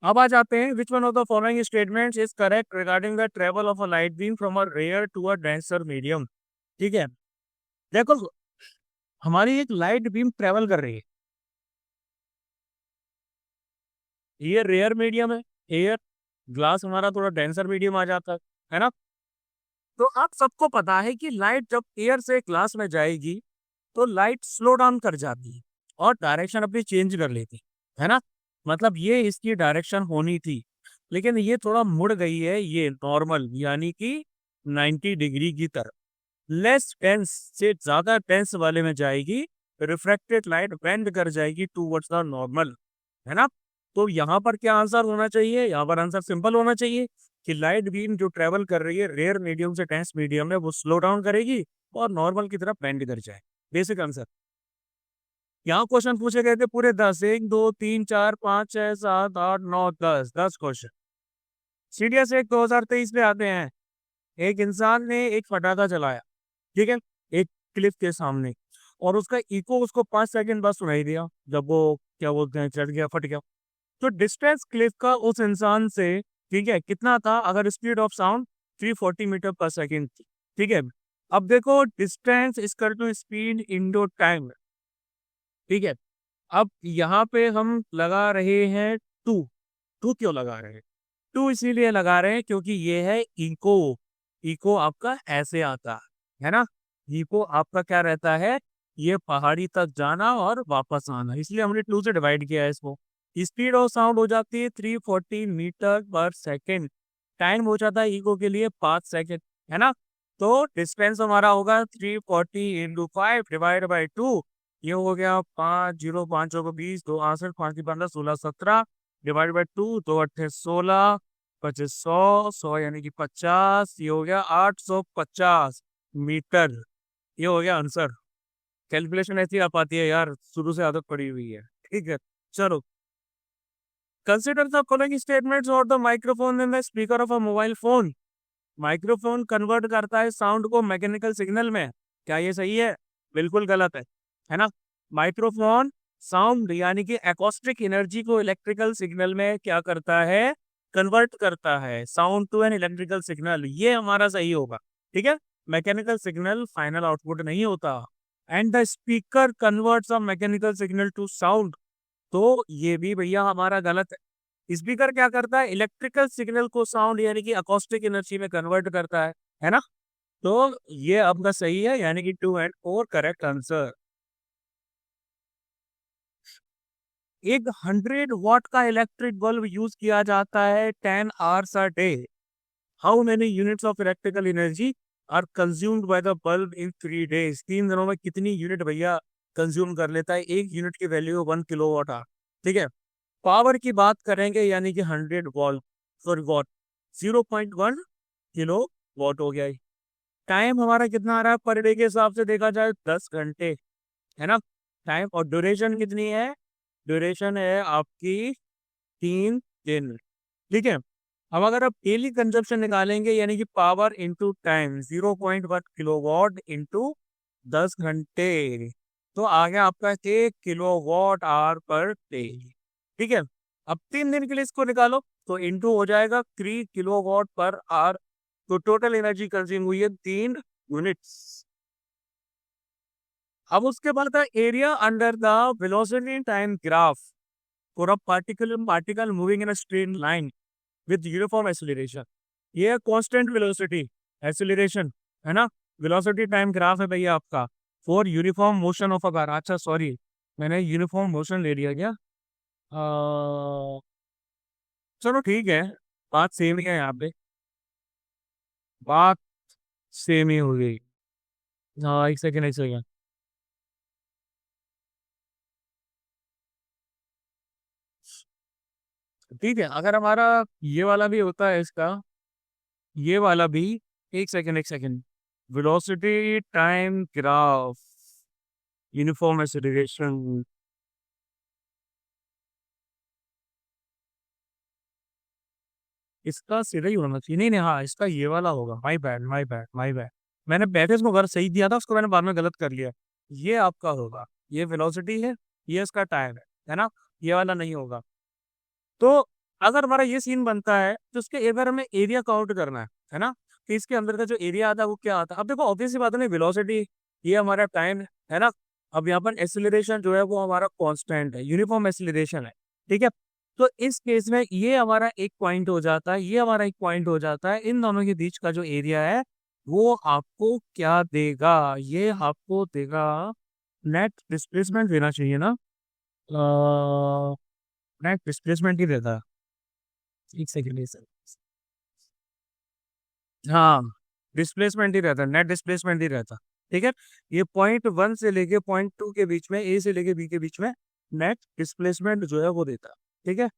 अब आ जाते हैं, which one of the following statements is correct regarding the travel of a light beam from a rare to a denser medium? ठीक है, देखो, हमारी एक लाइट बीम ट्रेवल कर रही है, ये रेयर मीडियम है, एयर, ग्लास हमारा थोड़ा डेंसर मीडियम आ जाता है ना? तो आप सबको पता है कि लाइट जब एयर से ग्लास में जाएगी, तो लाइट स्लो डाउन कर जाती है और डायरेक्शन अपनी चेंज कर लेती है ना? मतलब ये इसकी डायरेक्शन होनी थी, लेकिन ये थोड़ा मुड़ गई है, ये नॉर्मल यानी कि 90 डिग्री की तरफ, लेस टेंस से ज्यादा टेंस वाले में जाएगी, रिफ्रैक्टेड लाइट बेंड कर जाएगी टूवर्ड्स द नॉर्मल, है ना? तो यहाँ पर क्या आंसर होना चाहिए? यहाँ पर आंसर सिंपल होना चाहिए कि लाइट बीम जो ट्रेवल कर रही है रेयर मीडियम से टेंस मीडियम में, वो स्लो डाउन करेगी और नॉर्मल की तरफ बेंड कर जाए। Basic answer. यहाँ क्वेश्चन पूछे गए थे पूरे 10, 1 2 3 4 5 6 7 8 9 10 क्वेश्चन। सीरियस एक 2023 पे आते हैं। एक इंसान ने एक पटाखा चलाया, ठीक है, एक क्लिफ के सामने, और उसका इको उसको 5 सेकंड बाद सुनाई दिया, जब वो क्या बोलते हैं चढ़ गया, फट गया। तो डिस्टेंस क्लिफ का उस इंसान से, ठीक है, कितना था? अगर स्पीड ऑफ साउंड 340 मीटर पर सेकेंड थी, ठीक है? अब देखो, distance equal to speed into time, ठीक है? अब यहाँ पे हम लगा रहे हैं 2, टू क्यों लगा रहे हैं? टू इसीलिए लगा रहे हैं क्योंकि ये है इको। इको आपका ऐसे आता है ना। इको आपका क्या रहता है, ये पहाड़ी तक जाना और वापस आना, इसलिए हमने टू से डिवाइड किया है इसको। स्पीड ऑफ साउंड हो जाती है 340 मीटर पर सेकेंड। टाइम हो जाता है इको के लिए 5 सेकेंड, है ना। तो डिस्टेंस हमारा होगा 340 इंटू 5 डिवाइड बाई 2। ये हो गया 5, 0, 5 को 20, 2 68, 5 की 15, 16, 17 डिवाइड बाई 2, 2 8 16, 25 100, 100 यानी कि 50, ये हो गया 850 मीटर। ये हो गया आंसर। कैलकुलेशन ऐसी आ पाती है यार, शुरू से आदत पड़ी हुई है। ठीक है, चलो। कंसिडर द फॉलोइंग स्टेटमेंट्स और the microphone in the speaker of a mobile phone. Microphone convert करता है साउंड को मैकेनिकल सिग्नल में, क्या ये सही है? बिल्कुल गलत है ना। माइक्रोफोन साउंड यानी कि एकॉस्टिक एनर्जी को इलेक्ट्रिकल सिग्नल में क्या करता है, कन्वर्ट करता है, sound to an electrical signal, ये हमारा सही होगा। ठीक है, मैकेनिकल सिग्नल फाइनल आउटपुट नहीं होता। And the speaker converts a mechanical signal to sound, तो ये भी भैया हमारा गलत है। स्पीकर क्या करता है, इलेक्ट्रिकल सिग्नल को साउंड यानी कि अकॉस्टिक एनर्जी में कन्वर्ट करता है ना। तो ये आपका सही है, यानी कि 2 and 4 करेक्ट आंसर। एक 100 वाट का इलेक्ट्रिक बल्ब यूज किया जाता है 10 hours a day. How many units of electrical energy are consumed by the bulb in 3 days? 3 दिनों में कितनी यूनिट भैया कंज्यूम कर लेता है? एक यूनिट की वैल्यू 1 किलोवाट आ। ठीक है, पावर की बात करेंगे यानी कि 100 volt, sorry watt, 0.1 kilowatt हो गया। टाइम हमारा कितना आ रहा है पर डे के हिसाब से देखा जाए 10 घंटे, है ना। टाइम और ड्यूरेशन कितनी है, ड्यूरेशन है आपकी 3 दिन। ठीक है, अब अगर आप डेली कंजप्शन निकालेंगे यानी कि power into time, 0.1 kilowatt into 10 घंटे, तो आ गया आपका 1 किलोवाट आवर पर डे। ठीक है, अब 3 दिन के लिए इसको निकालो तो इंटू हो जाएगा 3 किलोवाट पर आवर। तो टोटल एनर्जी कंज्यूम हुई है 3 यूनिट्स। अब उसके बाद area under the velocity time graph for a particle moving in a straight line with uniform acceleration. ये कांस्टेंट वेलोसिटी एक्सीलरेशन, है ना। वेलोसिटी टाइम ग्राफ है भैया आपका for uniform motion of a car. अच्छा सॉरी, मैंने यूनिफॉर्म मोशन ले लिया क्या? चलो ठीक है, बात सेम ही है यहाँ पे, बात सेम ही हो गई। हाँ, एक सेकेंड एक सेकेंड। ठीक है, अगर हमारा ये वाला भी होता है इसका, ये वाला भी, एक सेकेंड एक second, velocity time graph uniform acceleration, इसका सीधा ही होना चाहिए। नहीं नहीं, हाँ इसका ये वाला होगा। My bad my bad my bad, मैंने पहले इसको अगर सही दिया था, उसको मैंने बाद में गलत कर लिया। ये आपका होगा, ये वेलोसिटी है, ये इसका टाइम है ना। ये वाला नहीं होगा। तो अगर हमारा ये सीन बनता है तो उसके अगर हमें एरिया काउंट करना है ना, तो इसके अंदर का जो एरिया आता है वो क्या आता है? अब देखो ऑब्वियस सी बात है, वेलोसिटी ये हमारा टाइम है ना। अब यहाँ पर एक्सीलरेशन जो है वो हमारा कांस्टेंट है, यूनिफॉर्म एक्सीलरेशन है। ठीक है, तो इस केस में ये हमारा एक पॉइंट हो जाता है, ये हमारा एक पॉइंट हो जाता है। इन दोनों के बीच का जो एरिया है वो आपको क्या देगा, ये आपको देगा नेट डिस्प्लेसमेंट देना चाहिए ना। नेट डिस्प्लेसमेंट ही देता है। एक सेकेंड ये सर, हाँ डिस्प्लेसमेंट ही रहता है, नेट डिस्प्लेसमेंट ही रहता। ठीक है, ये पॉइंट 1 से लेके पॉइंट 2 के बीच में, ए से लेके बी के बीच में नेट डिस्प्लेसमेंट जो है वो देता है। ठीक है,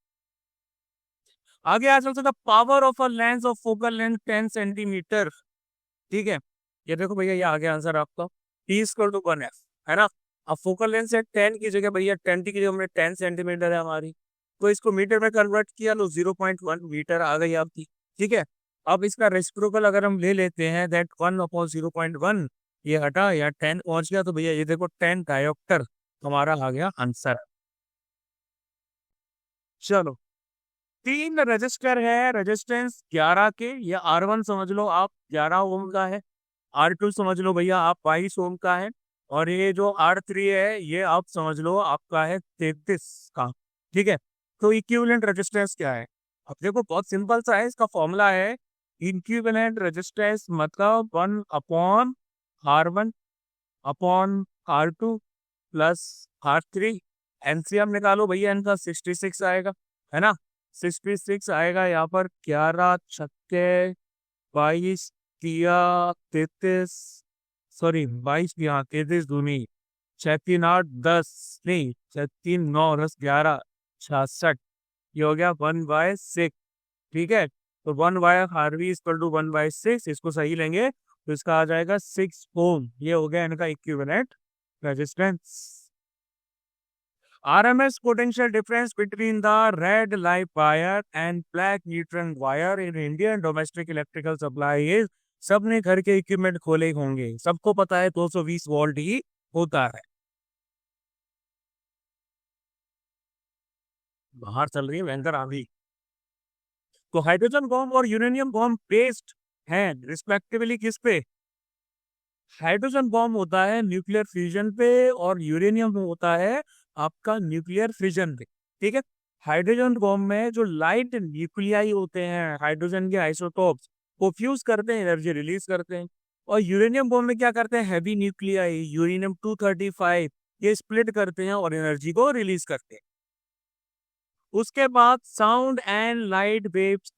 आगे आ चलते the power of a lens of focal length 10 centimetre. ठीक है, ये देखो भैया, ये आ गया आंसर आपका, T=1F, है ना। अब फोकल लेंथ है 10 की जगह भैया, 20 की जगह हमने 10 सेंटीमीटर है हमारी, तो इसको मीटर में कन्वर्ट किया, लो 0.1 मीटर आ गई आपकी। ठीक है, अब इसका रेसिप्रोकल अगर हम ले लेते हैं, दैट 1/0.1, ये हटा या 10 पहुंच गया, तो भैया ये देखो 10 डायोप्टर हमारा आ गया आंसर। चलो, 3 रजिस्टर है, रेजिस्टेंस 11 के, या R1 समझ लो आप 11 ओम का है, R2 समझ लो भैया आप 22 ओम का है, और ये जो R3 है ये आप समझ लो आपका है 33 का। ठीक है, तो इक्विवेलेंट रेजिस्टेंस क्या है? अब देखो बहुत सिंपल सा है, इसका फॉर्मूला है इक्विवेलेंट रेजिस्टेंस मतलब 1/R1 upon R2 plus R3। NCM निकालो भैया, इनका 66 आएगा, है ना। 66 आएगा यहाँ पर, 11 छक्के 22 तिया 33, सॉरी 22 यहाँ 33 दूनी 6 3 8 10, नहीं 6 3 9 10 11 66, ये हो गया 1/6। ठीक है, तो 1/RV इक्वल टू 1/6, इसको सही लेंगे तो इसका आ जाएगा 6 ओम। ये हो गया इनका equivalent resistance. RMS potential difference between the red light wire and black neutron wire in Indian domestic electrical supply is, सबने घर के इक्विपमेंट खोले होंगे, सबको पता है 220 वोल्ट ही होता है। बाहर चल रही है भयंकर आंधी। तो हाइड्रोजन बॉम्ब और यूरेनियम बॉम्ब बेस्ड हैं रिस्पेक्टिवली किस पे? हाइड्रोजन बॉम्ब होता है न्यूक्लियर फ्यूजन पे और यूरेनियम होता है आपका न्यूक्लियर फिजन पे। ठीक है, हाइड्रोजन बॉम्ब में जो लाइट न्यूक्लियाई होते हैं हाइड्रोजन के आइसोटोप्स, वो फ्यूज करते हैं, एनर्जी रिलीज करते हैं। और यूरेनियम बॉम्ब में क्या करते हैं, हैवी न्यूक्लियाई यूरेनियम 235 ये स्प्लिट करते हैं और एनर्जी को रिलीज करते हैं। उसके बाद sound and light waves,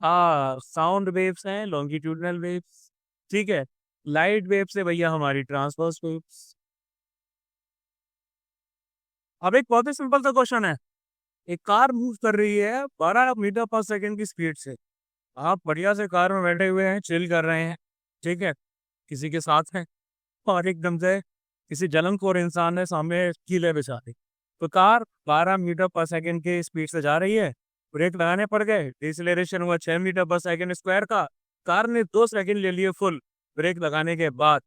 sound waves हैं लॉन्गिट्यूडनल वेव्स। ठीक है, लाइट वेव से भैया हमारी ट्रांसवर्स वेव्स। अब एक बहुत ही सिंपल सा क्वेश्चन है, एक कार मूव कर रही है 12 मीटर पर सेकंड की स्पीड से। आप बढ़िया से कार में बैठे हुए हैं, चिल कर रहे हैं, ठीक है, किसी के साथ हैं, और एकदम से किसी जलनखोर इंसान ने सामने कीले बिछा दी। तो कार 12 मीटर पर सेकंड की स्पीड से जा रही है, ब्रेक लगाने पड़ गए, डिसलेरेशन हुआ 6 मीटर पर सेकंड स्क्वायर का। कार ने 2 सेकंड ले लिए फुल ब्रेक लगाने के बाद।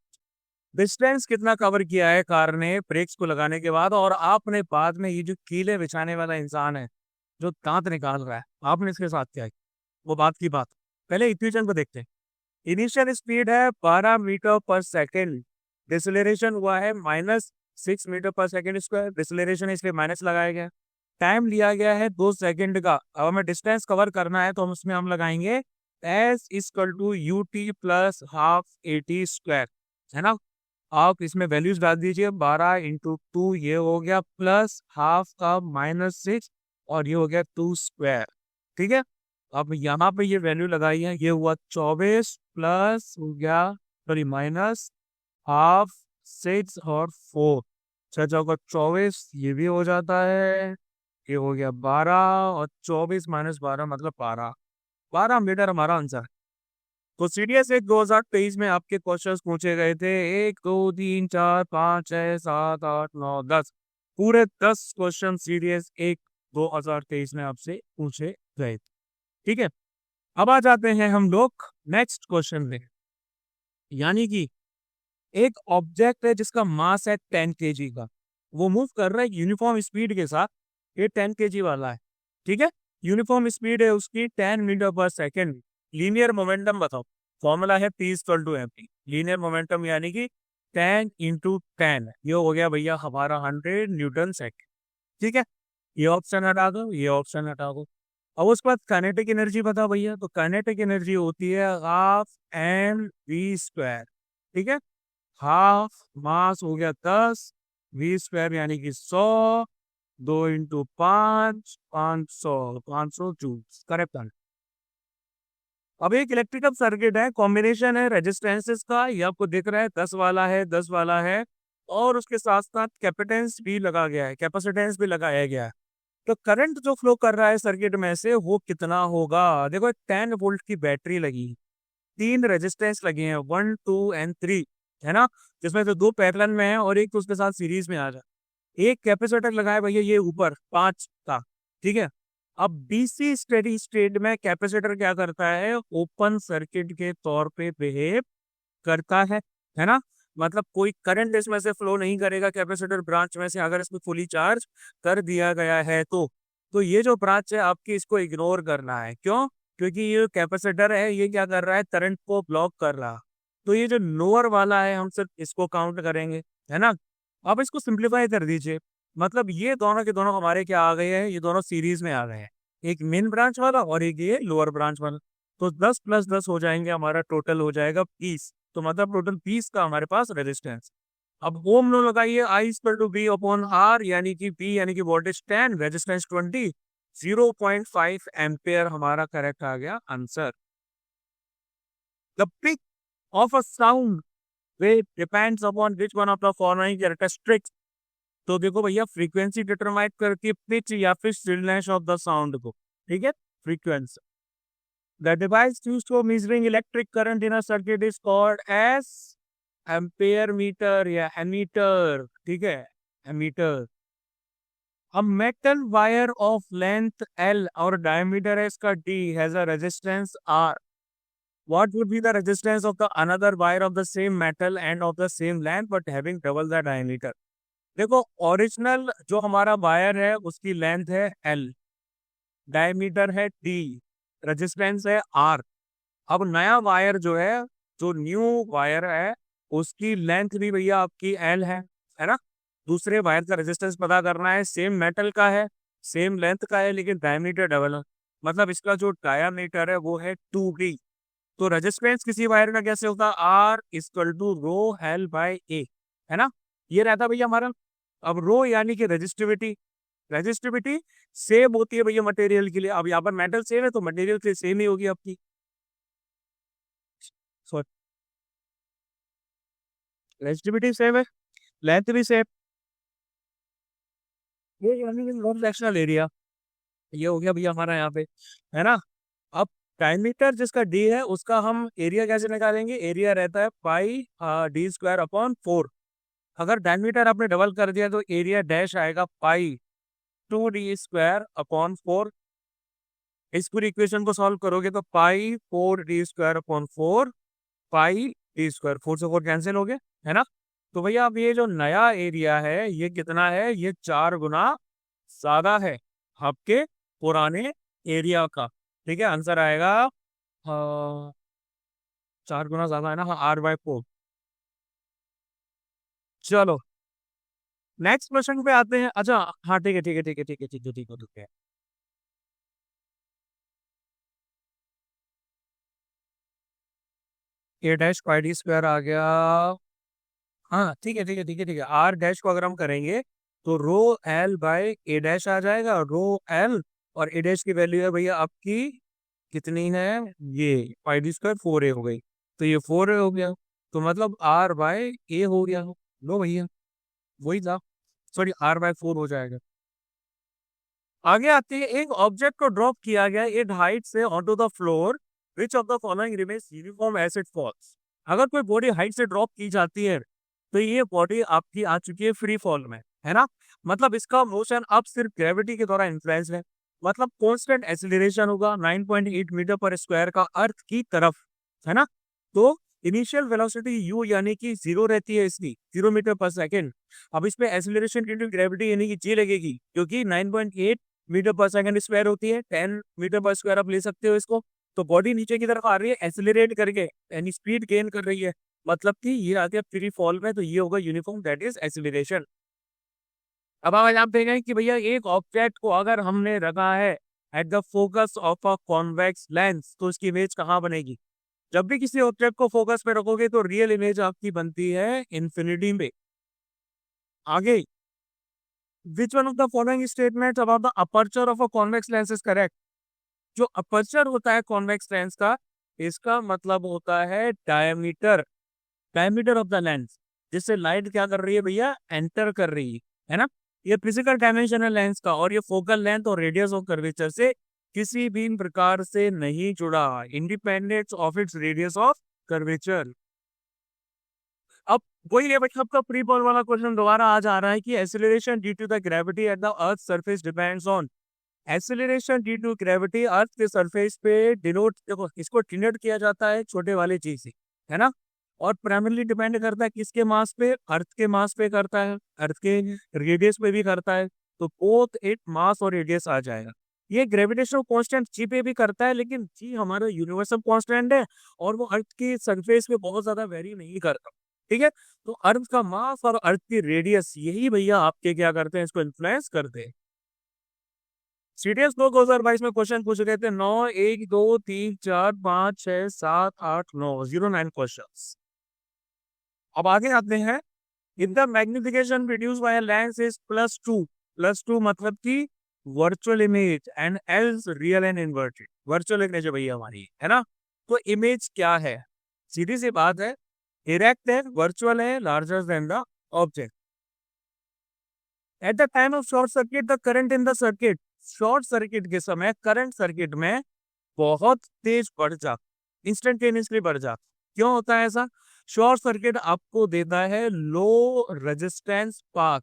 डिस्टेंस कितना कवर किया है कार ने ब्रेक्स को लगाने के बाद? और आपने बाद में ये जो कीले बिछाने वाला इंसान है जो दांत निकाल रहा है, आपने इसके साथ क्या किया, वो बात की बात। पहले इक्वेशन को देखते हैं। इनिशियल स्पीड है 12 मीटर पर सेकेंड, डिसलेरेशन हुआ है -6 मीटर पर सेकेंड स्क्वायर, डिसलेरेशन इसलिए माइनस लगाया गया। टाइम लिया गया है 2 सेकेंड का। अब हमें डिस्टेंस कवर करना है तो हम उसमें हम लगाएंगे S equal to U T plus half AT square, है ना। आप इसमें वैल्यूज डाल दीजिए, 12 इंटू 2 ये हो गया प्लस हाफ का -6 और ये हो गया 2 स्क्वायर। ठीक है, अब यहाँ पे ये वैल्यू लगाई है, ये हुआ 24 प्लस हो गया, सॉरी माइनस हाफ 6 और 4, 6 चौका 24, ये भी हो जाता है, ये हो गया 12 और 24 माइनस 12 मतलब 12 मीटर हमारा आंसर। तो सीडीएस एक 2023 में आपके क्वेश्चंस पूछे गए थे, 1 2 3 4 5 6 7 8 9 10, पूरे 10 क्वेश्चन सीडीएस एक 2023 में आपसे पूछे गए थे। ठीक है, अब आ जाते हैं हम लोग नेक्स्ट क्वेश्चन में। यानी कि एक ऑब्जेक्ट है जिसका मास है 10 kg का, वो मूव कर रहा है यूनिफॉर्म स्पीड के साथ, ये 10 kg वाला है। ठीक है, यूनिफॉर्म स्पीड है उसकी 10 मीटर पर सेकेंड। लीनियर मोमेंटम बताओ, फॉर्मूला है P equal to mp। Linear momentum यानी कि 10 इंटू 10, ये हो गया भैया हमारा 100 न्यूटन सेकेंड। ठीक है, ये ऑप्शन हटा दो, ये ऑप्शन हटा दो। अब उसके बाद काइनेटिक एनर्जी बताओ भैया, तो काइनेटिक एनर्जी होती है हाफ mv स्क्वायर। ठीक है, हाफ मास हो गया 10, v स्क्वायर यानी कि 100, 2 इंटू 5 500 जूल, करेक्ट आंसर। अब एक इलेक्ट्रिकल सर्किट है, कॉम्बिनेशन है रेजिस्टेंसेस का, ये आपको दिख रहा है 10 वाला है, 10 वाला है, और उसके साथ साथ कैपेसिटेंस भी लगा गया है, कैपेसिटेंस भी लगाया गया है। तो करंट जो फ्लो कर रहा है सर्किट में से वो कितना होगा? देखो 10 वोल्ट की बैटरी लगी, 3 रेजिस्टेंस लगे हैं 1 2 एंड 3, है ना, जिसमें से 2 पैरेलल में है और एक तो उसके साथ सीरीज में आ जाए। एक कैपेसिटर लगाया भैया ये ऊपर 5 का। ठीक है, अब डीसी स्टेडी स्टेट में कैपेसिटर क्या करता है, ओपन सर्किट के तौर पे बिहेव करता है ना। मतलब कोई करंट इसमें से फ्लो नहीं करेगा कैपेसिटर ब्रांच में से, अगर इसमें फुली चार्ज कर दिया गया है तो ये जो ब्रांच है आपकी इसको इग्नोर करना है। क्यों? क्योंकि ये कैपेसिटर है, ये क्या कर रहा है, करंट को ब्लॉक कर रहा। तो ये जो लोअर वाला है हम सिर्फ इसको काउंट करेंगे, है ना। अब इसको सिंप्लीफाई कर दीजिए, मतलब ये दोनों के दोनों हमारे क्या आ गए हैं, ये दोनों सीरीज में आ गए हैं। एक मेन ब्रांच वाला और एक ये लोअर ब्रांच वाला। तो 10 + 10 हो जाएंगे, हमारा टोटल हो जाएगा 20। तो मतलब टोटल 20 का हमारे पास रेजिस्टेंस। अब ओम लो लगाइए, I = B अपॉन R, यानी कि B यानी कि वोल्टेज 10, रेजिस्टेंस 20, 0.5 एम्पेयर हमारा करेक्ट आ गया answer. The pitch of a sound wave depends upon which one of the following characteristics. तो देखो भैया, फ्रीक्वेंसी डिटरमाइन करती है पिच या फिर स्टिलनेस ऑफ द साउंड को। ठीक है, frequency. The device used for measuring electric current in a circuit is called as ampere meter या एमीटर। ठीक है, ammeter. A metal wire of length L or diameter S का D has a resistance R. What would be the resistance of the another wire of the same metal and of the same length but having double the diameter? देखो, original जो हमारा wire है उसकी length है L, diameter है D, resistance है R। अब नया वायर जो है, जो न्यू वायर है, उसकी लेंथ भी भैया आपकी L है ना। दूसरे वायर का रेजिस्टेंस पता करना है, सेम मेटल का है, सेम लेंथ का है, लेकिन डायमीटर डबल है। मतलब इसका जो डायमीटर है वो है 2D। तो रेजिस्टेंस किसी वायर का कैसे होता है, R = ρL/A, है ना। ये रहता भैया हमारा। अब रो यानी कि रेजिस्टिविटी। रेजिस्टिविटी सेम होती है भैया मटेरियल के लिए। अब यहाँ पर मेटल सेम है तो मटेरियल से सेम ही होगी आपकी। सॉरी, रेजिस्टिविटी सेम है, लेंथ भी सेम। ये यानी कि नॉन फ्रैक्शनल एरिया, ये हो गया भैया हमारा यहाँ पे, है ना। अब डायमीटर जिसका डी है उसका हम एरिया कैसे निकालेंगे, एरिया रहता है πd² / 4। अगर डायमीटर आपने डबल कर दिया तो एरिया डैश आएगा π2d² / 4। इस पूरी इक्वेशन को सॉल्व करोगे तो π4d²/4, πd², 4 से 4 कैंसिल हो गए, है ना। तो भैया अब ये जो नया एरिया है ये कितना है, ये 4 गुना ज्यादा है आपके पुराने एरिया का। ठीक है, आंसर आएगा 4 गुना ज्यादा है ना, हाँ, R/4। चलो नेक्स्ट क्वेश्चन पे आते हैं। अच्छा, हाँ, ठीक है, ठीक है, ठीक है, ठीक है, ठीक है, ठीक है, ठीक है। A' πd² आ गया। हाँ, ठीक है, ठीक है, ठीक है, ठीक है। R डैश को अगर हम करेंगे तो ρL/A' आ जाएगा, ρL। और A डैश की वैल्यू है भैया आपकी कितनी है, ये πd² 4A हो गई। तो ये 4A हो गया, तो मतलब R/A हो गया। लो भैया, वही था, सॉरी, R/4 हो जाएगा। आगे आते हैं, एक ऑब्जेक्ट को ड्रॉप किया गया एट हाइट से onto the floor, which of the following remains uniform as it falls. अगर कोई बॉडी हाइट से ड्रॉप की जाती है तो ये बॉडी आपकी आ चुकी है फ्री फॉल में, है ना। मतलब इसका मोशन अब सिर्फ ग्रेविटी के द्वारा इन्फ्लुएंस है। मतलब कांस्टेंट एक्सीलरेशन होगा 9.8 मीटर पर स्क्वायर का अर्थ की तरफ, है ना। तो इनिशियल वेलोसिटी u यानी कि 0 रहती है, इसकी 0 मीटर पर सेकेंड। अब इस पे एक्सीलरेशन ड्यू टू ग्रेविटी यानी कि g लगेगी, क्योंकि 9.8 मीटर पर सेकंड स्क्वायर होती है, 10 मीटर पर स्क्वायर आप ले सकते हो इसको। तो बॉडी नीचे की तरफ आ रही है एक्सेलरेट करके, यानी स्पीड गेन कर रही है, मतलब कि ये आती है फ्री फॉल में, तो ये होगा यूनिफॉर्म, दैट इज एक्सेलरेशन। अब आप देखें कि भैया एक ऑब्जेक्ट को अगर हमने रखा है at the focus of a convex lens, तो इसकी इमेज कहाँ बनेगी। जब भी किसी ऑब्जेक्ट को फोकस पे रखोगे तो रियल इमेज आपकी बनती है इन्फिनिटी में। आगे, विच one of the following statement about the aperture of a convex lens is correct. जो अपर्चर होता है कॉन्वेक्स लेंस का, इसका मतलब होता है diameter, diameter of the lens, जिससे लाइट क्या कर रही है भैया, एंटर कर रही है ना। ये फिजिकल डायमेंशन है लेंस का, और ये फोकल लेंथ और रेडियस ऑफ कर्वेचर से किसी भी प्रकार से नहीं जुड़ा, independent of its radius of curvature. अब वही है बच्चों, आपका प्री बॉल वाला क्वेश्चन दोबारा आ जा रहा है कि acceleration due to the gravity at the earth surface depends on. Acceleration due to gravity earth के सरफेस पे डिनोट, देखो इसको डिनोट किया जाता है छोटे वाले चीज से, है ना। और प्राइमरली डिपेंड करता है किसके मास पे, अर्थ के मास पे करता है, अर्थ के रेडियस पे भी करता है। तो बोथ इट मास और रेडियस आ जाएगा। ये ग्रेविटेशनल कांस्टेंट जी पे भी करता है, लेकिन जी हमारा यूनिवर्सल कांस्टेंट है और वो अर्थ की सरफेस पे बहुत ज्यादा वेरी नहीं करता। ठीक है, तो अर्थ का मास और अर्थ की रेडियस, यही भैया आपके क्या करते हैं, इसको इन्फ्लुएंस करते हैं। सीडीएस 2022 में क्वेश्चन पूछ रहे थे 9, 1, 2, 3, 4, 5, 6, 7, 8, 9, 09 क्वेश्चन। अब आगे आते हैं। In the magnification produce by lens is +2, +2 मतलब कि virtual image and else real and inverted. Virtual image है भैया हमारी, है ना। तो इमेज क्या है? सीधी सी बात है, इरेक्ट है, वर्चुअल है, larger than the object. At the time of short circuit the current in the circuit, short circuit के समय करंट सर्किट में बहुत तेज बढ़ जाता, इंस्टेंटेनियसली बढ़ जाता। क्यों होता है ऐसा? शॉर्ट सर्किट आपको देता है लो रेजिस्टेंस पाथ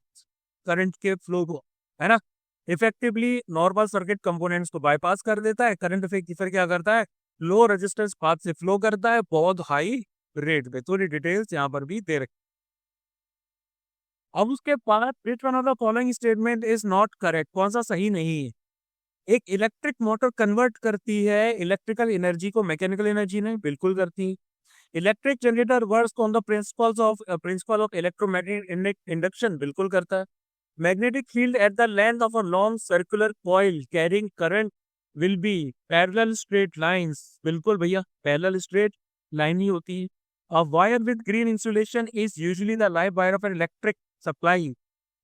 करंट के फ्लो को, है ना। इफेक्टिवली नॉर्मल सर्किट कंपोनेंट्स को बाईपास कर देता है। करंट फिर क्या करता है? लो रेजिस्टेंस पाथ से फ्लो करता है बहुत हाई रेट पे। थोड़ी डिटेल्स यहाँ पर भी दे रखी। अब उसके बाद which one of the following statement is not correct, कौन सा सही नहीं है? एक इलेक्ट्रिक मोटर कन्वर्ट करती है इलेक्ट्रिकल एनर्जी को मैकेनिकल एनर्जी में, बिल्कुल करती है। Electric generator works on the principle of electromagnetic induction, बिल्कुल करता है। Magnetic field at the length of a long circular coil carrying current will be parallel straight lines, बिल्कुल भैया पैरेलल स्ट्रेट लाइन ही होती है। A wire with green insulation is usually the live wire of an electric supply.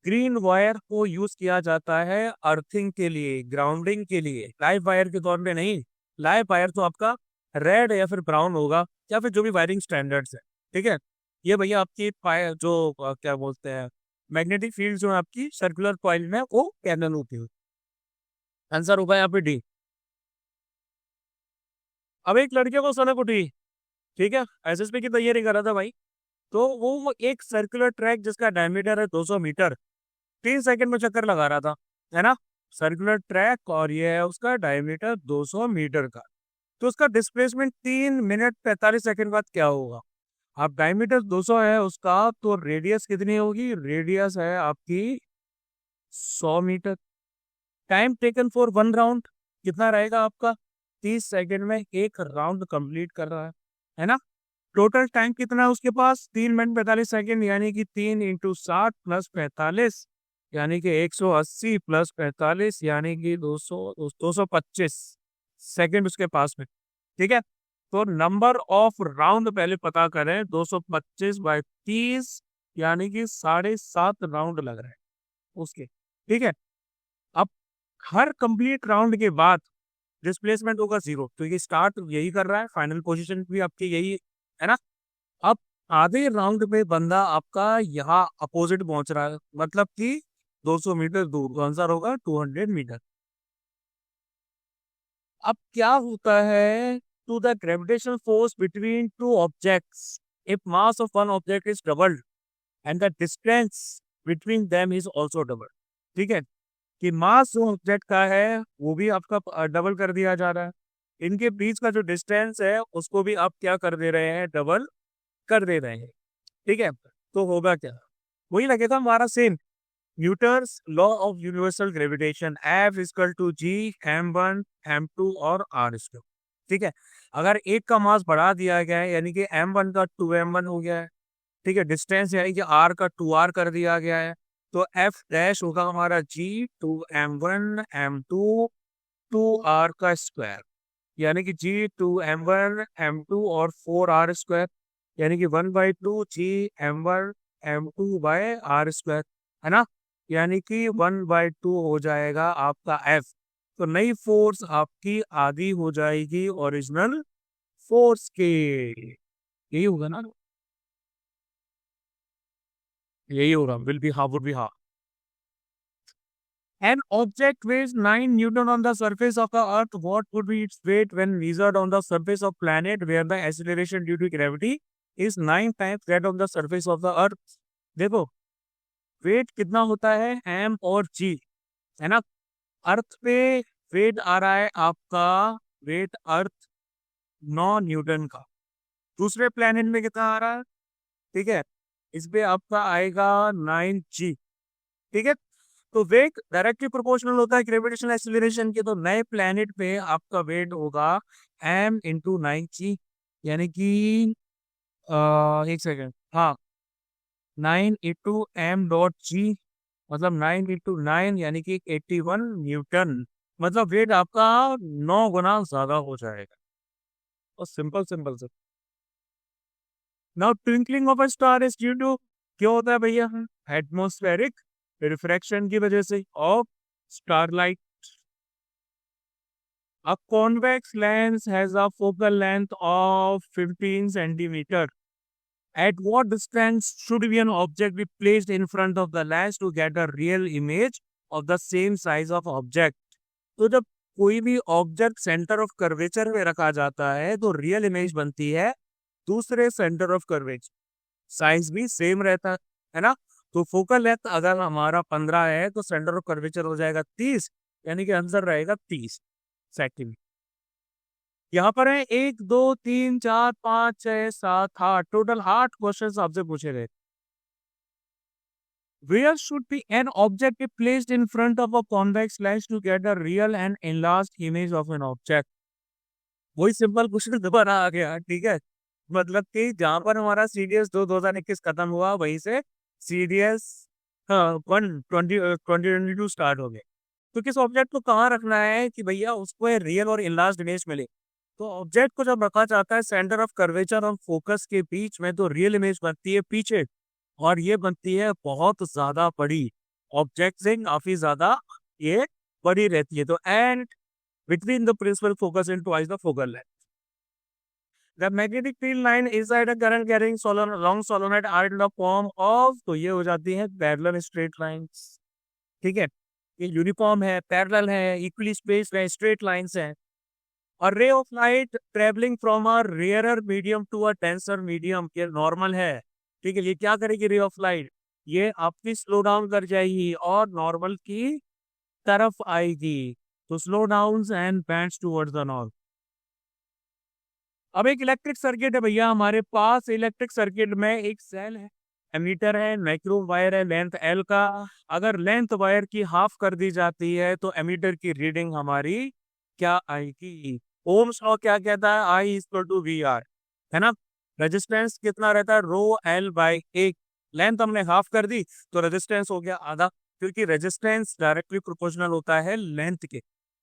Green wire को use किया जाता है earthing के लिए, ग्राउंडिंग के लिए, लाइव वायर के तौर पे नहीं। लाइव वायर तो आपका रेड या फिर ब्राउन होगा, या फिर जो भी वायरिंग स्टैंडर्ड्स है, ठीक है। ये भैया आपकी जो क्या बोलते हैं, मैग्नेटिक फील्ड जो है आपकी सर्कुलर कॉइल में वो पैरेलल होती है। आंसर होगा यहाँ पे डी। अब एक लड़के को सनक उठी, ठीक है, एसएसबी की तैयारी कर रहा था भाई। तो वो एक सर्कुलर ट्रैक जिसका डायमीटर है 200 मीटर, 3 सेकंड में चक्कर लगा रहा था, है ना। सर्कुलर ट्रैक और ये है उसका डायमीटर 200 मीटर का। तो उसका डिस्प्लेसमेंट 3 मिनट 45 सेकंड बाद क्या होगा? अब डायमीटर 200 है उसका, तो रेडियस कितनी होगी? रेडियस है आपकी 100 metre. Time taken for 1 round कितना रहेगा आपका? 30 सेकंड में एक राउंड कंप्लीट कर रहा है ना। टोटल टाइम कितना है उसके पास? 3 मिनट 45 सेकंड, यानी कि 3 × 60 + 45, यानी कि 180 + 45, यानी कि 225 सेकंड उसके पास में, ठीक है। तो नंबर ऑफ राउंड पहले पता करें, 225/30, यानी कि 7.5 राउंड लग रहा है उसके, ठीक है। अब हर कंप्लीट राउंड के बाद डिस्प्लेसमेंट होगा 0, तो ये स्टार्ट यही कर रहा है, फाइनल पोजीशन भी आपकी यही है ना। अब आधे राउंड में बंदा आपका यहाँ अपोजिट पहुंच रहा है, मतलब कि 200 मीटर दूर, तो आंसर होगा 200 मीटर। अब क्या होता है? To the gravitational force between two objects, if mass of one object is doubled and the distance between them is also double, ठीक है। कि मास जो ऑब्जेक्ट का है वो भी आपका डबल कर दिया जा रहा है, इनके बीच का जो डिस्टेंस है उसको भी आप क्या कर दे रहे हैं? डबल कर दे रहे हैं, ठीक है। तो होगा क्या? वही लगेगा हमारा same, Newton's law of universal gravitation, F=G m1 m2 और r², ठीक है। अगर एक का मास बढ़ा दिया गया है, यानी कि m1 का 2m1 हो गया है, ठीक है, डिस्टेंस यानी कि r का 2r कर दिया गया है, तो F डैश होगा हमारा G2m1 m2 2r², यानी कि G2m1 m2 और 4r², यानी कि 1/2 G m1 m2/r², है ना। यानी कि 1/2 हो जाएगा आपका F। तो नई फोर्स आपकी आधी हो जाएगी ओरिजिनल फोर्स के, यही होगा ना, यही होगा, will be half, would be half. An object weighs 9 Newton on the surface of the Earth. What would be its weight when measured on the surface of planet where the acceleration due to gravity is 9 times that of the surface of the Earth? देखो wait कितना होता है, m और g, है ना। अर्थ पे wait आ रहा है आपका, वेट अर्थ 9 न्यूटन का। दूसरे प्लेनेट में कितना आ रहा है? ठीक है, इस पे आपका आएगा 9g, ठीक है। तो वेट डायरेक्टली प्रोपोर्शनल होता है ग्रेविटेशनल एक्सीलरेशन के, तो नए प्लेनेट पे आपका वेट होगा m × 9g, यानी कि एक सेकेंड, हाँ, 9 × m.g, मतलब 9 × 9 यानी कि 81 न्यूटन, मतलब वेट आपका 9 गुना ज्यादा हो जाएगा। और सिंपल सिंपल से now twinkling of a star is due to, क्यों होता है भैया? एटमॉस्फेरिक रिफ्रैक्शन की वजह से of starlight. A convex lens has a focal length of 15 centimeter. At what distance should be an object be placed in front of the lens to get a real image of the same size of object? तो जब कोई भी object centre of curvature में रखा जाता है तो real image बनती है दूसरे सेंटर ऑफ कर्वेचर, साइज भी सेम रहता है ना। तो फोकल लेंथ अगर हमारा 15 है तो सेंटर ऑफ कर्वेचर हो जाएगा 30, यानी कि आंसर रहेगा 30 सेंटीमीटर। यहाँ पर है 1 2 3 4 5 6 7 8, टोटल 8 क्वेश्चन आपसे पूछे गए। Where should be an object be placed in front of a convex lens to get a real and enlarged image of an object? वही सिंपल क्वेश्चन दोबारा आ गया, ठीक है। मतलब कि जहां पर हमारा सीडीएस 2021 खत्म हुआ वहीं से सीडीएस 2022 स्टार्ट हो गए। तो किस ऑब्जेक्ट को कहाँ रखना है कि भैया उसको रियल और इनलार्ज इमेज मिले? तो ऑब्जेक्ट को जब रखा जाता है सेंटर ऑफ कर्वेचर और फोकस के बीच में तो रियल इमेज बनती है पीछे, और ये बनती है बहुत ज्यादा बड़ी। ऑब्जेक्ट से काफी ज्यादा ये बड़ी रहती है। तो and between the principal focus and twice the focal length. The magnetic field line inside a current carrying long solenoid are in the form of, तो ये हो जाती है पैरेलल स्ट्रेट लाइंस, ठीक है। ये यूनिफॉर्म है, पैरेलल है, इक्वली स्पेस्ड है, स्ट्रेट लाइंस है। और ray of light travelling from a rarer medium to a denser medium, ये नॉर्मल है, ठीक है। ये क्या करेगी रे ऑफ लाइट? ये आपकी स्लो डाउन कर जाएगी और नॉर्मल की तरफ आएगी। तो slow down and bends towards the north. अब एक इलेक्ट्रिक सर्किट है भैया हमारे पास। इलेक्ट्रिक सर्किट में एक सेल है, एमीटर है, माइक्रो वायर है लेंथ एल का। अगर लेंथ वायर की हाफ कर दी जाती है तो एमीटर की रीडिंग हमारी क्या आएगी? ओम्स लॉ क्या कहता है? I equal to we are, है ना। रेजिस्टेंस कितना रहता है? रो एल बाई एक। लेंथ हमने हाफ कर दी तो रेजिस्टेंस हो गया आधा, क्योंकि रेजिस्टेंस डायरेक्टली प्रोपोर्शनल होता है लेंथ के।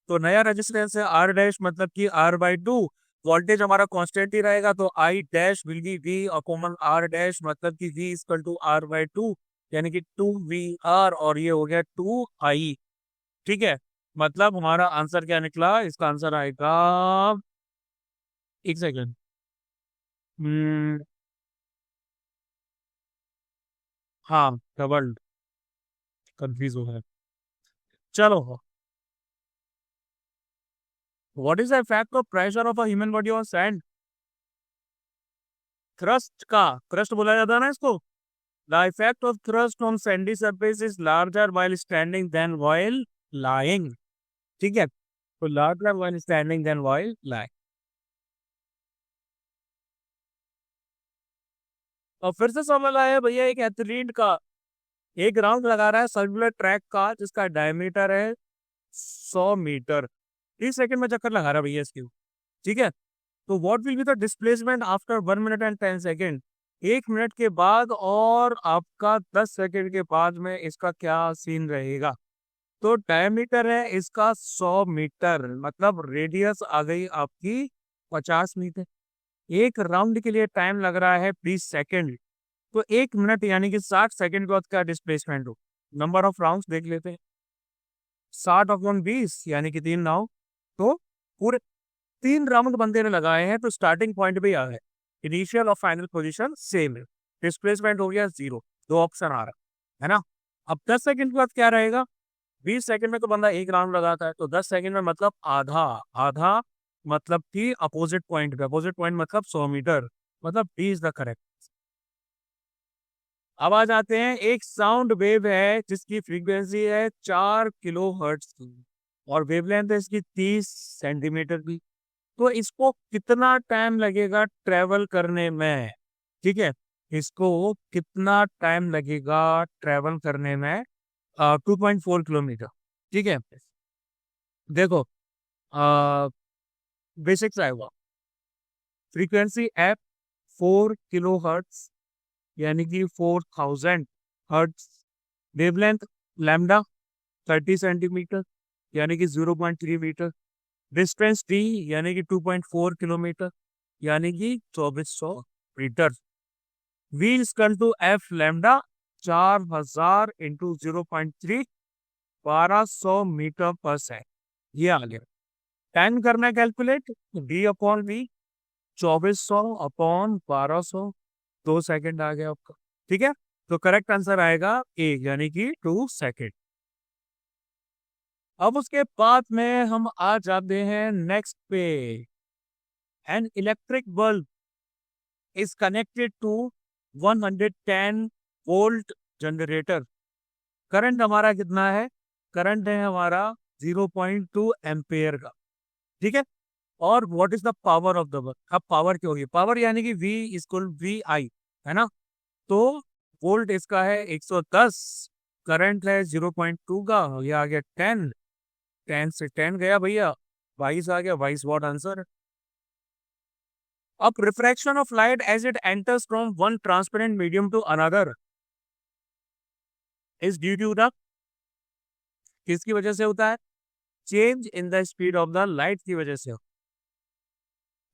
तो नया रेजिस्टेंस है आर डैश, मतलब कि आर बाई टू। वोल्टेज हमारा कांस्टेंट ही रहेगा तो I dash will be V upon R dash, मतलब कि V equal to R by two, यानी कि 2 वी आर, और ये हो गया 2 आई, ठीक है। मतलब हमारा आंसर क्या निकला? इसका आंसर आएगा, एक सेकेंड, हाँ डबल, कंफ्यूज हो गया। चलो, what is the effect of pressure of a human body on sand? Thrust का, थ्रस्ट बोला जाता है ना इसको। The effect of thrust on sandy surface is larger while standing than while lying, ठीक है। तो larger while standing than while lying। और फिर से सवाल आया भैया एक एथलीट का एक राउंड लगा रहा है सर्कुलर ट्रैक का जिसका डायमीटर है 100 मीटर, 30 सेकंड में चक्कर लगा रहा है भैया इसकी, ठीक है। तो what will be the displacement after 1 minute and 10 second? 1 minute के बाद और आपका 10 सेकेंड के बाद में इसका क्या सीन रहेगा? तो डायमीटर है इसका 100 मीटर, मतलब रेडियस आ गई आपकी 50 मीटर। एक राउंड के लिए टाइम लग रहा है 20 सेकेंड, तो 1 मिनट यानी कि 60 सेकेंड के बाद क्या डिस्प्लेसमेंट हो? नंबर ऑफ राउंड्स देख लेते हैं। 60/20 यानी कि 3 राउंड। तो पूरे 3 राउंड बंदे ने लगाए हैं तो स्टार्टिंग पॉइंट भी आ है, इनिशियल और फाइनल पोजीशन सेम है, डिस्प्लेसमेंट हो गया 0। दो ऑप्शन आ रहा है ना। अब 10 सेकेंड के बाद क्या रहेगा? 20 सेकेंड में तो बंदा एक राउंड लगाता है, तो 10 सेकेंड में मतलब आधा, आधा मतलब कि अपोजिट पॉइंट पे, अपोजिट पॉइंट मतलब 100 मीटर, मतलब डी इज द करेक्ट। अब आ जाते हैं, एक साउंड वेव है जिसकी फ्रीक्वेंसी है 4 किलो हर्ट्ज की और वेवलेंथ है इसकी 30 सेंटीमीटर की। तो इसको कितना टाइम लगेगा ट्रेवल करने में? ठीक है, इसको कितना टाइम लगेगा ट्रेवल करने में? 2.4 किलोमीटर, ठीक है। देखो, बेसिक्स आएगा, फ्रीक्वेंसी एफ 4 किलो हर्ट्ज यानी कि 4000 हर्ट्ज, वेवलेंथ लैम्डा 30 सेंटीमीटर, यानी कि 0.3 मीटर। डिस्टेंस डी यानी कि 2.4 किलोमीटर, यानी कि 2400 metre. V equal to F lambda 4000 into 0.3, 1200 metre पर सेकंड। ये आ गया। टाइम करना है calculate, D upon V 2400 upon 1200, 2 second आ गया आपका। ठीक है, तो करेक्ट आंसर आएगा ए, यानी कि 2 सेकंड। अब उसके बाद में हम आ जाते हैं नेक्स्ट पे। An electric bulb is connected to 110 volt generator. Current हमारा कितना है? करंट है हमारा 0.2 एम्पेयर का। ठीक है, और what is the power of the bulb? अब पावर क्या होगी? पावर यानी कि V इक्वल वी आई, है ना। तो वोल्ट इसका है 110, करंट है 0.2 का, ये आ गया 10, 10 से 10 गया भैया, 22 आ गया, 22 वॉट आंसर। अब refraction of light as it enters from one transparent medium to another is due to the, किसकी वजह से होता है? Change in the speed of the light की वजह से।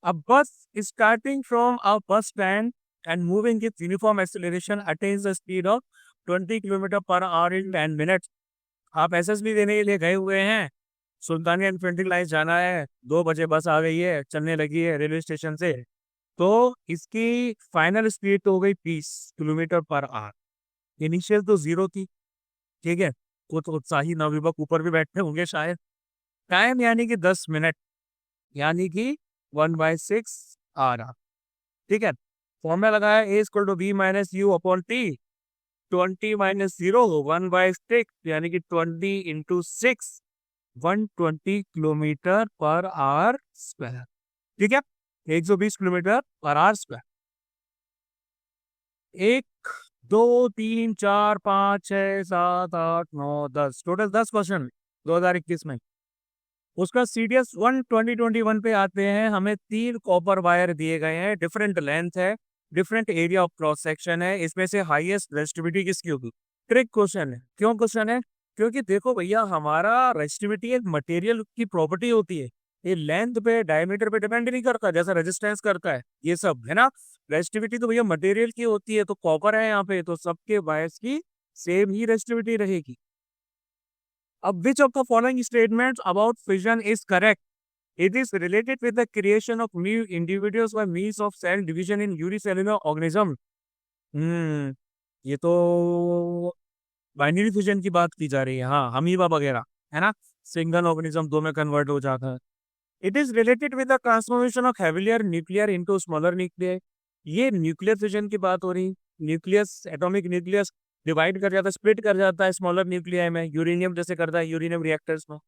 अब bus starting from a bus stand and moving with uniform acceleration attains the speed of 20 kilometre पर आवर in 10 minutes। आप एसएसबी देने के लिए गए हुए हैं, सुल्तानिया इन्फेंट्री लाइन जाना है, 2 बजे बस आ गई है, चलने लगी है रेलवे स्टेशन से, तो इसकी फाइनल स्पीड तो हो गई 20 किलोमीटर पर आवर। इनिशियल तो 0 थी। ठीक है, कुछ उत्साही नवयुवक ऊपर भी बैठे होंगे शायद। टाइम यानी कि 10 मिनट, यानी कि 1/6 आ रहा। ठीक है, फॉर्मूला लगाया A equal to B minus U upon T, 20 minus 0 1/6, यानी कि 20 इंटू 6, 120 किलोमीटर पर आवर स्क्वायर। ठीक है, 120 किलोमीटर पर आवर स्क्वायर। 1 2 3 4 5 6 7 8 9 10, टोटल 10 क्वेश्चन 2021 में। उसका सीडीएस 1 2021 पे आते हैं। हमें 3 कॉपर वायर दिए गए हैं, डिफरेंट लेंथ है, different area of cross section है, इसमें से हाईएस्ट रेजिस्टिविटी किसकी होगी? ट्रिक क्वेश्चन है। क्यों क्वेश्चन है? क्योंकि देखो भैया, हमारा रेजिस्टिविटी एक मटेरियल की प्रॉपर्टी होती है, ये लेंथ पे डायमीटर पे डिपेंड नहीं करता, जैसा रेजिस्टेंस करता है ये सब, है ना। रेजिस्टिविटी तो भैया मटेरियल की होती है, तो कॉपर है यहाँ पे, तो सबके वायर्स की सेम ही रेजिस्टिविटी रहेगी। अब which of the following statements about fission is correct? It is related with the creation of new individuals by means of cell division in unicellular organism। ये तो बाइनरी फ्यूजन की बात की जा रही है, हाँ, अमीबा वगैरह, है ना। सिंगल ऑर्गेनिज्म 2 में कन्वर्ट हो जाता है। It is related with the transformation of heavier nuclear into smaller nuclear. ये न्यूक्लियर फ्यूजन की बात हो रही। न्यूक्लियस, एटॉमिक न्यूक्लियस डिवाइड कर जाता है, स्प्लिट कर जाता है स्मॉलर न्यूक्लियाई में, यूरेनियम जैसे करता है यूरेनियम रिएक्टर्स में।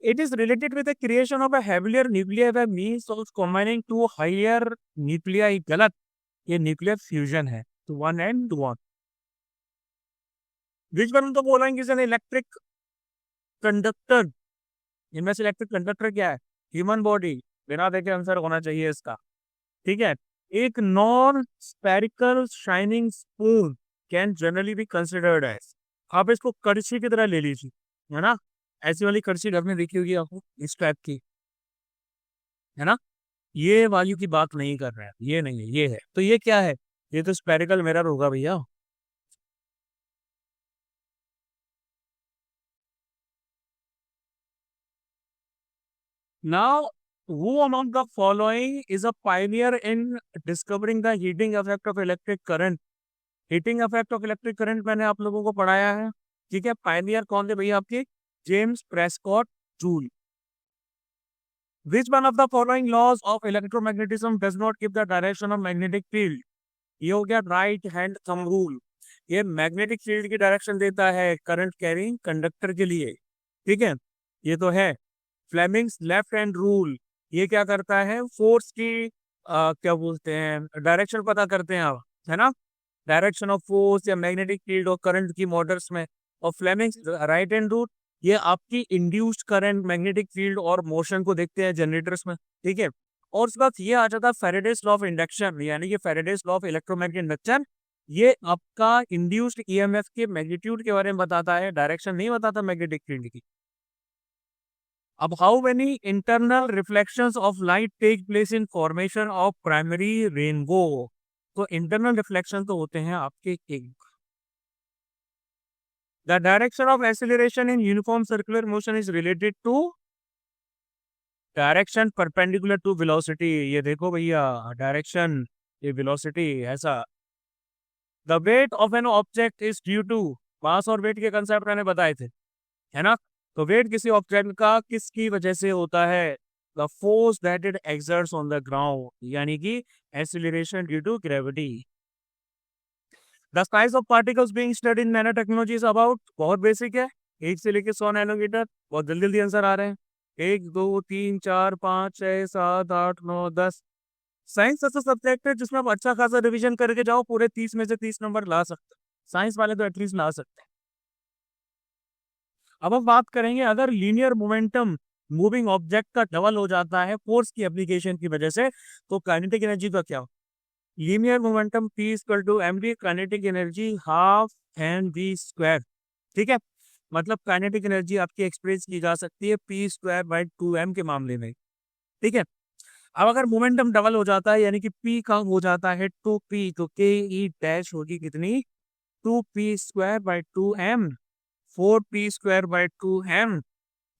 It is related with the creation of a heavier nuclear by means of combining two higher nuclei. गलत, ये न्यूक्लियर फ्यूजन है, तो 1 and 1। विच वन तो बोलेंगे इज एन इलेक्ट्रिक कंडक्टर। इनमें से इलेक्ट्रिक कंडक्टर क्या है? Human body. बिना देखे आंसर होना चाहिए इसका। ठीक है, एक non spherical shining spoon can generally be considered as. आप इसको कड़छी की तरह ले लीजिए, है ना। ऐसी वाली कड़छी घर में देखी होगी आपको, इस टाइप की, है ना। ये वाली की बात नहीं कर रहे हैं, ये नहीं है, ये है। तो ये क्या है? ये तो स्पेरिकल मिरर होगा भैया। Now, who among the following is a pioneer in discovering the heating effect of electric current? Heating effect of electric current मैंने आप लोगों को पढ़ाया है। ठीक है, पायनियर कौन थे भैया आपके? James Prescott Joule. Which one of the following laws of electromagnetism does not give the direction of magnetic field? ये हो गया राइट हैंड थंब रूल। ये मैग्नेटिक फील्ड की डायरेक्शन देता है करंट कैरिंग कंडक्टर के लिए। ठीक है, ये तो है। फ्लेमिंग्स लेफ्ट हैंड रूल, ये क्या करता है? फोर्स की क्या बोलते हैं, डायरेक्शन पता करते हैं आप, है ना। डायरेक्शन ऑफ फोर्स या मैग्नेटिक फील्ड और करंट की मोटर्स में। और फ्लेमिंग्स राइट हैंड रूल, ये आपकी इंड्यूस्ड करंट, मैग्नेटिक फील्ड और मोशन को देखते हैं जनरेटर्स में। ठीक है, और उसके बाद ये आ जाता है फेरेडेस लॉ ऑफ इंडक्शन, यानी कि फेरेडेस लॉ ऑफ इलेक्ट्रोमैग्नेटिक इंडक्शन। ये आपका इंड्यूस्ड ईएमएफ के मैग्नीट्यूड के बारे में बताता है, डायरेक्शन नहीं बताता मैग्नेटिक फील्ड की। अब how many internal reflections of light take place in formation of primary rainbow? तो इंटरनल रिफ्लेक्शन तो होते हैं आपके एक। The direction of acceleration in uniform circular motion is related to direction perpendicular to velocity. ये देखो भैया, डायरेक्शन, ये वेलोसिटी, ऐसा। The weight of an object is due to, mass और वेट के कंसेप्ट मैंने बताए थे, है ना। तो वेट किसी ऑब्जेक्ट का किसकी वजह से होता है? The force that it exerts on the ground, यानी कि acceleration due to gravity. The size of particles being studied in nano technology is about, बहुत बेसिक है, 1 से लेकर 100 नैनोमीटर। बहुत जल्दी जल्दी आंसर आ रहे हैं। 1 2 3 4 5 6 7 8 9 10। साइंस ऐसा सब्जेक्ट है जिसमें आप अच्छा खासा रिवीजन करके जाओ, पूरे 30 में से 30 नंबर ला सकते हैं। साइंस वाले तो एटलीस्ट ला सकते हैं। अब हम बात करेंगे, अगर लीनियर मोमेंटम मूविंग ऑब्जेक्ट का डबल हो जाता है फोर्स की एप्लीकेशन की वजह से, तो काइनेटिक एनर्जी का क्या हो? Linear momentum P equal to mv, kinetic energy half mv square. ठीक है, मतलब काइनेटिक एनर्जी आपकी एक्सप्रेस की जा सकती है P स्क्वायर बाई 2m के मामले में। ठीक है, अब अगर मोमेंटम डबल हो जाता है, यानी कि P का हो जाता है 2P, तो के ई डैश होगी कितनी? 2P square by 2m, 4P square by 2m,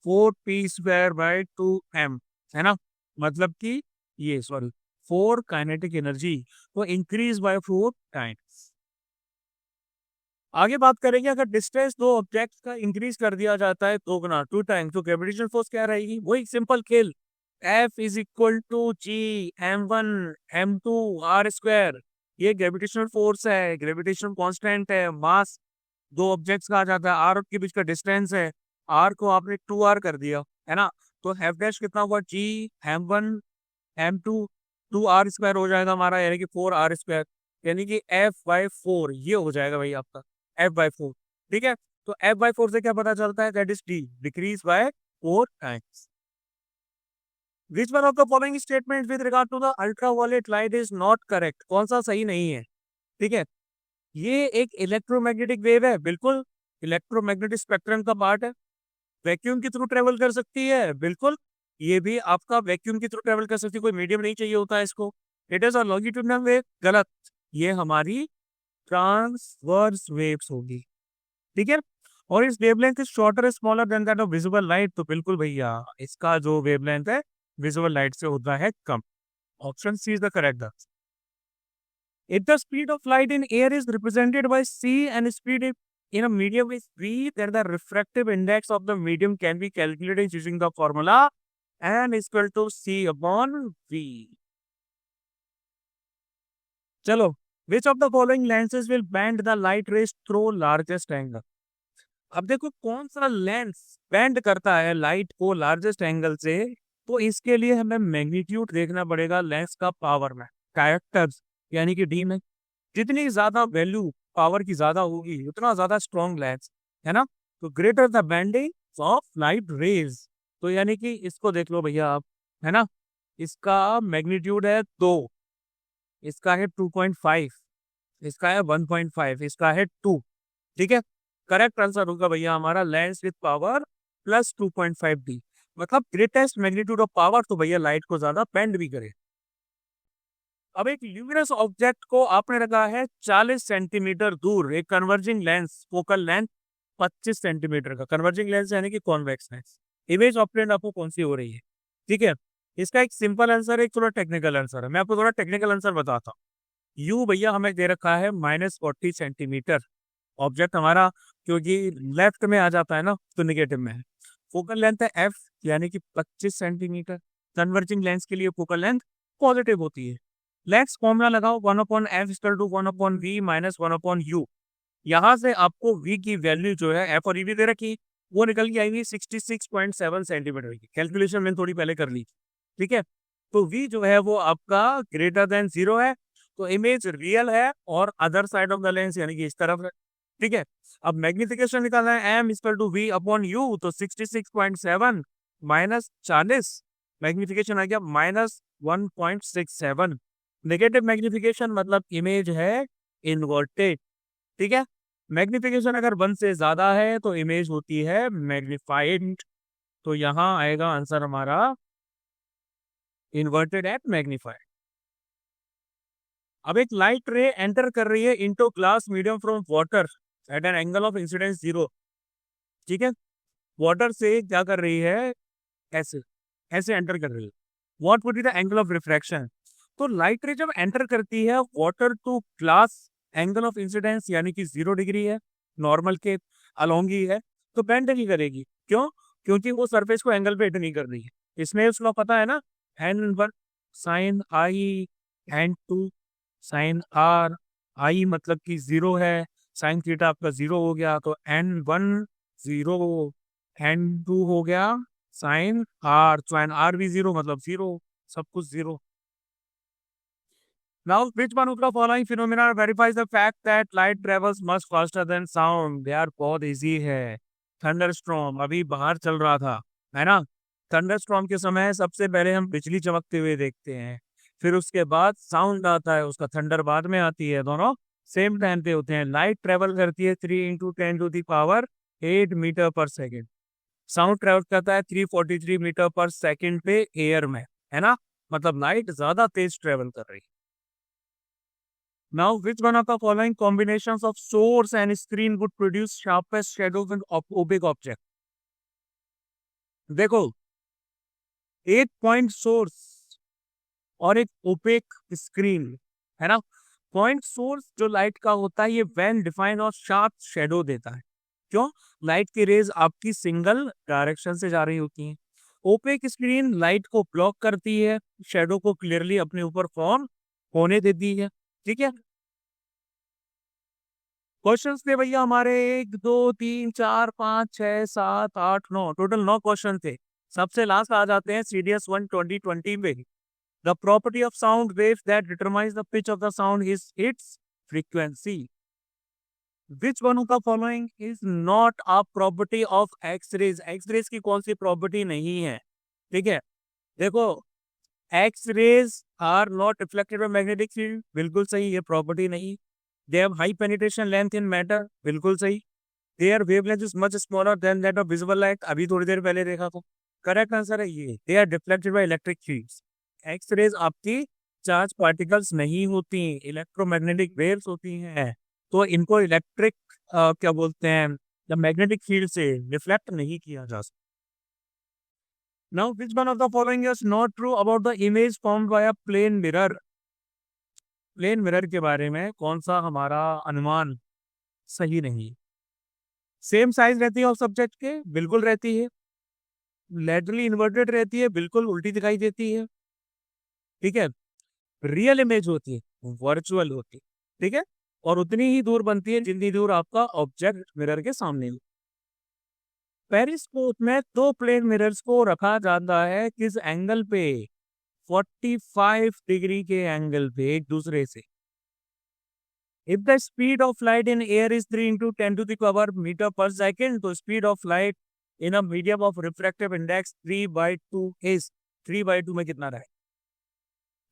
4P square by 2m, है ना। मतलब कि ये, सॉरी, 4 काइनेटिक एनर्जी तो इंक्रीज बाय 4 टाइम्स। आगे बात करेंगे, अगर डिस्टेंस दो ऑब्जेक्ट्स का इंक्रीज कर दिया जाता है 2 गुना, 2 टाइम्स, तो ग्रेविटेशनल फोर्स क्या रहेगी? वही सिंपल खेल, F is equal to G m1 m2 r square. ये ग्रेविटेशनल फोर्स है, ग्रेविटेशनल कांस्टेंट है, मास दो ऑब्जेक्ट्स का आ जाता है, आर के बीच का डिस्टेंस है, आर को आपने 2r कर दिया, है ना। तो एफ डैश कितना हुआ? जी m1 m2, 2r स्क्वायर हो जाएगा हमारा, यानी कि 4r स्क्वायर, यानी कि f/4 ये हो जाएगा भाई आपका f/4। ठीक है, तो f/4 से क्या पता चलता है? That is d, decrease by 4 times. Which one of the following statement with regard to the ultraviolet light is not correct? कौन सा सही नहीं है? ठीक है, ये एक इलेक्ट्रोमैग्नेटिक वेव है, बिल्कुल इलेक्ट्रोमैग्नेटिक स्पेक्ट्रम का पार्ट है। वैक्यूम के थ्रू ट्रेवल कर सकती है, बिल्कुल, ये भी आपका वैक्यूम के थ्रू ट्रेवल कर सकती है, कोई मीडियम नहीं चाहिए होता है इसको। It is a longitudinal wave, गलत, ये हमारी ट्रांसवर्स वेव्स होगी। ठीक है, और इस wavelength is shorter smaller than that of visible light, तो बिल्कुल भैया इसका जो वेवलेंथ है विजिबल लाइट से होता है कम। Option C is the correct answer. If the speed of light in air is represented by c and speed in a medium is v, then the refractive index of the medium can be calculated using the formula n is equal to c upon v. चलो, which of the following lenses will bend the light rays through largest angle? अब देखो कौन सा lens bend करता है light को largest angle से, तो इसके लिए हमें मैग्नीट्यूड देखना पड़ेगा लेंस का पावर में, कैरेक्टर्स, यानी कि डी में। जितनी ज्यादा वैल्यू पावर की ज्यादा होगी उतना ज्यादा स्ट्रॉन्ग लेंस, है ना। तो greater the bending of light rays, तो यानी कि इसको देख लो भैया आप, है ना, इसका मैग्नीट्यूड है 2, इसका है 2.5, इसका है 1.5, इसका है 2। ठीक है, करेक्ट आंसर होगा भैया हमारा lens with power plus 2.5D, मतलब ग्रेटेस्ट मैग्नीट्यूड ऑफ पावर, तो भैया लाइट को ज्यादा बेंड भी करे। अब एक ल्यूमिनस ऑब्जेक्ट को आपने रखा है 40 सेंटीमीटर दूर, एक converging lens, focal length 25 centimetre का, कन्वर्जिंग लेंस यानी कि कॉन्वेक्स लेंस। इमेज ऑब्टेंड आपको कौन सी हो रही है? ठीक है, इसका एक सिंपल आंसर है, एक थोड़ा टेक्निकल आंसर है। मैं आपको थोड़ा टेक्निकल आंसर बताता हूँ। यू भैया हमें दे रखा है -40 सेंटीमीटर ऑब्जेक्ट हमारा, क्योंकि लेफ्ट में आ जाता है ना, तो निगेटिव में है। फोकल लेंथ है एफ, यानी कि 25 सेंटीमीटर। कन्वर्जिंग लेंस के लिए फोकल लेंथ पॉजिटिव होती है। लेंस फॉर्मूला लगाओ, 1/f equal to 1/v minus 1/u। यहाँ से आपको v की वैल्यू जो है, एफ और ई भी दे रखी, वो निकल के आएगी 66.7 सेंटीमीटर की। कैलकुलेशन मैंने थोड़ी पहले कर ली। ठीक है, तो v जो है वो आपका ग्रेटर देन 0 है, तो इमेज रियल है और other side of the lens यानी कि इस तरफ है। ठीक है, अब मैग्निफिकेशन निकालना है, m equal to v upon u, तो 66.7 माइनस 40, मैग्निफिकेशन आ गया -1.67। नेगेटिव मैग्निफिकेशन मतलब इमेज है इन्वर्टेड। ठीक है, मैग्निफिकेशन अगर 1 से ज्यादा है तो इमेज होती है मैग्निफाइड। तो यहाँ आएगा आंसर हमारा इन्वर्टेड एट मैग्नीफाइड। अब एक लाइट रे एंटर कर रही है into glass medium from water at an angle of incidence 0। ठीक है, वाटर से क्या कर रही है, ऐसे ऐसे एंटर कर रही है। What would be the angle of refraction? तो लाइट रे जब एंटर करती है water to glass, angle of incidence यानी कि 0 डिग्री है, नॉर्मल के अलोंग ही है, तो बेंड नहीं करेगी। क्यों? क्योंकि वो सरफेस को एंगल पे हिट नहीं कर रही है। इसमें उसका पता है ना, n1 sine I, n2 sine R, I मतलब कि 0 है, साइन थीटा आपका 0 हो गया, तो n1 0, n2 हो गया साइन आर, साइन आर भी 0 मतलब 0, सब कुछ 0। Now, which one of the following phenomena verifies the fact that light travels much faster than sound? यार बहुत इजी है। थंडरस्टॉर्म अभी बाहर चल रहा था, है ना। थंडरस्टॉर्म के समय सबसे पहले हम बिजली चमकते हुए देखते हैं, फिर उसके बाद साउंड आता है, उसका थंडर बाद में आती है, दोनों सेम टाइम पे होते हैं। लाइट ट्रेवल करती है 3 × 10⁸ मीटर पर सेकेंड। साउंड ट्रेवल करता है 343 मीटर पर सेकेंड पे एयर में, है ना। मतलब लाइट ज्यादा तेज ट्रेवल कर रही है। Now, which one of the following combinations of source and screen would produce sharpest shadows in opaque object? देखो, एक पॉइंट सोर्स और एक ओपेक स्क्रीन, है ना। पॉइंट सोर्स जो लाइट का होता है ये वेल डिफाइंड और शार्प शेडो देता है। क्यों? लाइट की रेज आपकी सिंगल डायरेक्शन से जा रही होती हैं। ओपेक स्क्रीन लाइट को ब्लॉक करती है, शेडो को क्लियरली अपने ऊपर फॉर्म होने देती है। ठीक है, क्वेश्चंस थे भैया हमारे 1 2 3 4 5 6 7 8 9, टोटल 9 क्वेश्चन थे। सबसे लास्ट आ जाते हैं सीडीएस 1 2020 में। The property of sound waves that determines the pitch of the sound is its frequency. Which one of the following is not a property of X-rays? X-rays की कौन सी प्रॉपर्टी नहीं है? ठीक है, देखो, X-rays are not reflected by magnetic field, बिल्कुल सही, ये प्रॉपर्टी नहीं। They have high penetration length in matter, बिल्कुल सही। Their wavelength is much smaller than that of visible light, अभी थोड़ी देर पहले देखा तो। करेक्ट आंसर है ये। They are deflected by electric fields। X-rays आपकी चार्ज पार्टिकल्स नहीं होती, इलेक्ट्रोमैग्नेटिक वेव्स होती हैं, तो इनको इलेक्ट्रिक क्या बोलते हैं, या मैग्नेटिक फील्ड से रिफ्लेक्ट नहीं किया जा सकता। Now, which one of the following is not true about the image formed by a plane mirror? Plane mirror के बारे में कौन सा हमारा अनुमान सही नहीं? सेम साइज रहती है ऑफ सब्जेक्ट के, बिल्कुल रहती है। लैटरली इन्वर्टेड रहती है, बिल्कुल उल्टी दिखाई देती है। ठीक है, रियल इमेज होती है, वर्चुअल होती है। ठीक है, और उतनी ही दूर बनती है जितनी दूर आपका ऑब्जेक्ट मिरर के सामने हो। पेरिस्कोप में दो प्लेन मिरर्स को रखा जाता है किस एंगल पे? 45 डिग्री के एंगल पे एक दूसरे से। If the speed of light in air is 3 × 10⁻meter per second, तो speed of light in a medium of refractive index 3/2 is 3/2 में कितना रहे?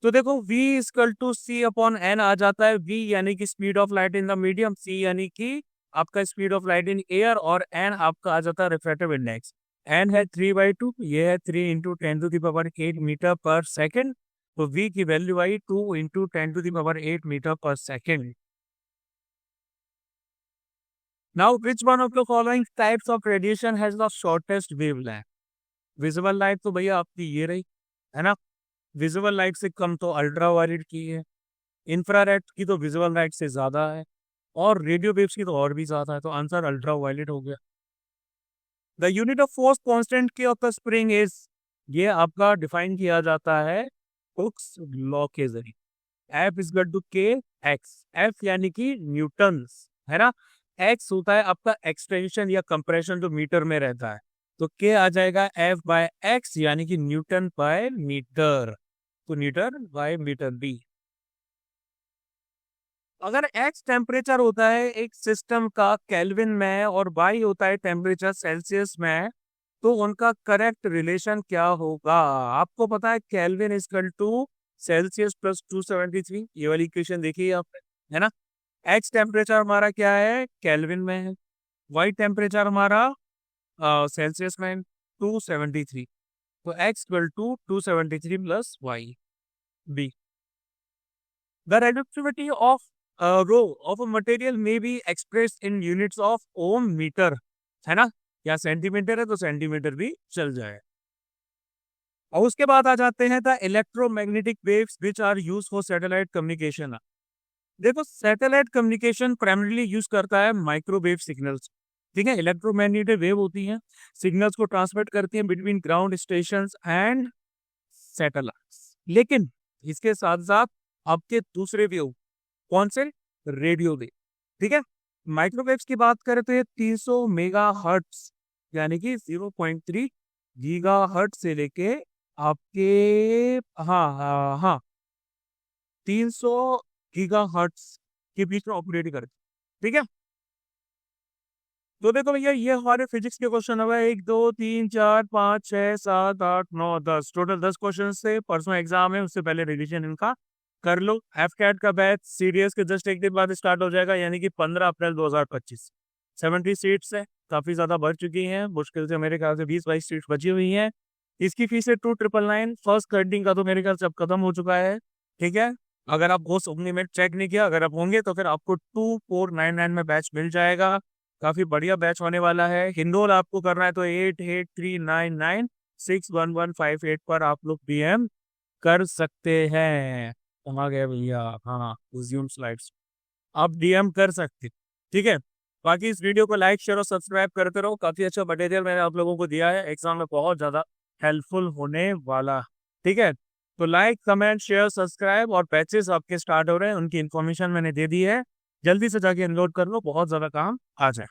तो देखो v = c/n आ जाता है। v यानी कि speed of light in the medium, c यानी कि आपका speed of light in air, और n आपका आ जाता है रिफ्रैक्टिव इंडेक्स। n है 3/2, ये है 3 × 10⁸ मीटर पर सेकेंड, तो v की वैल्यू आई 2 × 10⁸ मीटर पर second. Now, which one of the following types of radiation has the shortest wavelength? Visible light तो भैया आपकी ये रही, है ना। विजिबल लाइट से कम तो अल्ट्रावायलेट की है, इंफ्रारेड की तो विजिबल लाइट से ज्यादा है, और रेडियो वेव्स की तो और भी ज्यादा है, तो आंसर अल्ट्रावायलेट हो गया। The unit of force constant के ऑफ द स्प्रिंग इज, ये आपका डिफाइन किया जाता है हुक्स लॉ के जरिए। F=K(x), F यानी कि न्यूटन्स, है ना। एक्स होता है आपका एक्सटेंशन या कंप्रेशन जो मीटर में रहता है, तो के आ जाएगा F/x यानी कि न्यूटन बाय मीटर, तो न्यूटन बाय मीटर बी। अगर एक्स टेम्परेचर होता है एक सिस्टम का केल्विन में और वाई होता है टेम्परेचर सेल्सियस में, तो उनका करेक्ट रिलेशन क्या होगा? आपको पता है केल्विन = सेल्सियस प्लस 273, ये वाली इक्वेशन देखिए आपने, है ना। एक्स टेम्परेचर हमारा क्या है, केल्विन में है, वाई टेम्परेचर हमारा सेल्सियस में। 273, तो x इक्वल टू 273 plus y. B, the radioactivity of rho of a material may be expressed in units of ohm metre, है ना, या सेंटीमीटर है तो सेंटीमीटर भी चल जाए। और उसके बाद आ जाते हैं the electromagnetic waves which are use for satellite communication. देखो सैटेलाइट कम्युनिकेशन प्राइमरीली यूज करता है माइक्रोवेव सिग्नल्स, ठीक है। इलेक्ट्रोमैग्नेटिक वेव होती हैं, सिग्नल्स को ट्रांसमिट करती हैं between ground stations and satellites. लेकिन इसके साथ साथ आपके दूसरे वेव, कौन से, रेडियो वेव, ठीक है। माइक्रोवेव्स की बात करें तो ये 300 मेगा हर्ट्स यानी कि 0.3 गीगा हर्ट्स से लेके आपके, हाँ हाँ हाँ, 300 गीगा हर्ट्स के बीच में ऑपरेट करते, ठीक है। तो देखो भैया ये हमारे फिजिक्स के क्वेश्चन हुआ है 1 2 3 4 5 6 7 8 9 10, टोटल 10 क्वेश्चन से। परसों एग्जाम है, उससे पहले रिवीजन इनका कर लो। एफ कैट का बैच सीडीएस के जस्ट एक दिन बाद स्टार्ट हो जाएगा, यानी कि 15 अप्रैल 2025। 70 सीट्स है, काफी ज्यादा बढ़ चुकी हैं, मुश्किल से मेरे ख्याल से 20-22 सीट्स बची हुई हैं। इसकी फीस है 2999। फर्स्ट कटिंग का तो मेरे ख्याल से अब खत्म हो चुका है, ठीक है। अगर आप वो सपनी में चेक नहीं किया, अगर आप होंगे तो फिर आपको 2499 में बैच मिल जाएगा। काफी बढ़िया बैच होने वाला है। हिंडोल आपको करना है तो 8839961158 पर आप लोग पीएम कर सकते हैं। कहाँ गए भैया, हाँ रिज्यूम स्लाइड्स, आप डीएम कर सकते, ठीक है। बाकी इस वीडियो को लाइक शेयर और सब्सक्राइब करते रहो, काफी अच्छा मटेरियल मैंने आप लोगों को दिया है, एग्जाम में बहुत ज्यादा हेल्पफुल होने वाला, ठीक है। तो लाइक कमेंट शेयर सब्सक्राइब, और बैचेस आपके स्टार्ट हो रहे हैं, उनकी इन्फॉर्मेशन मैंने दे दी है, जल्दी से जाके एनरोल कर लो, बहुत ज्यादा काम आ जाए।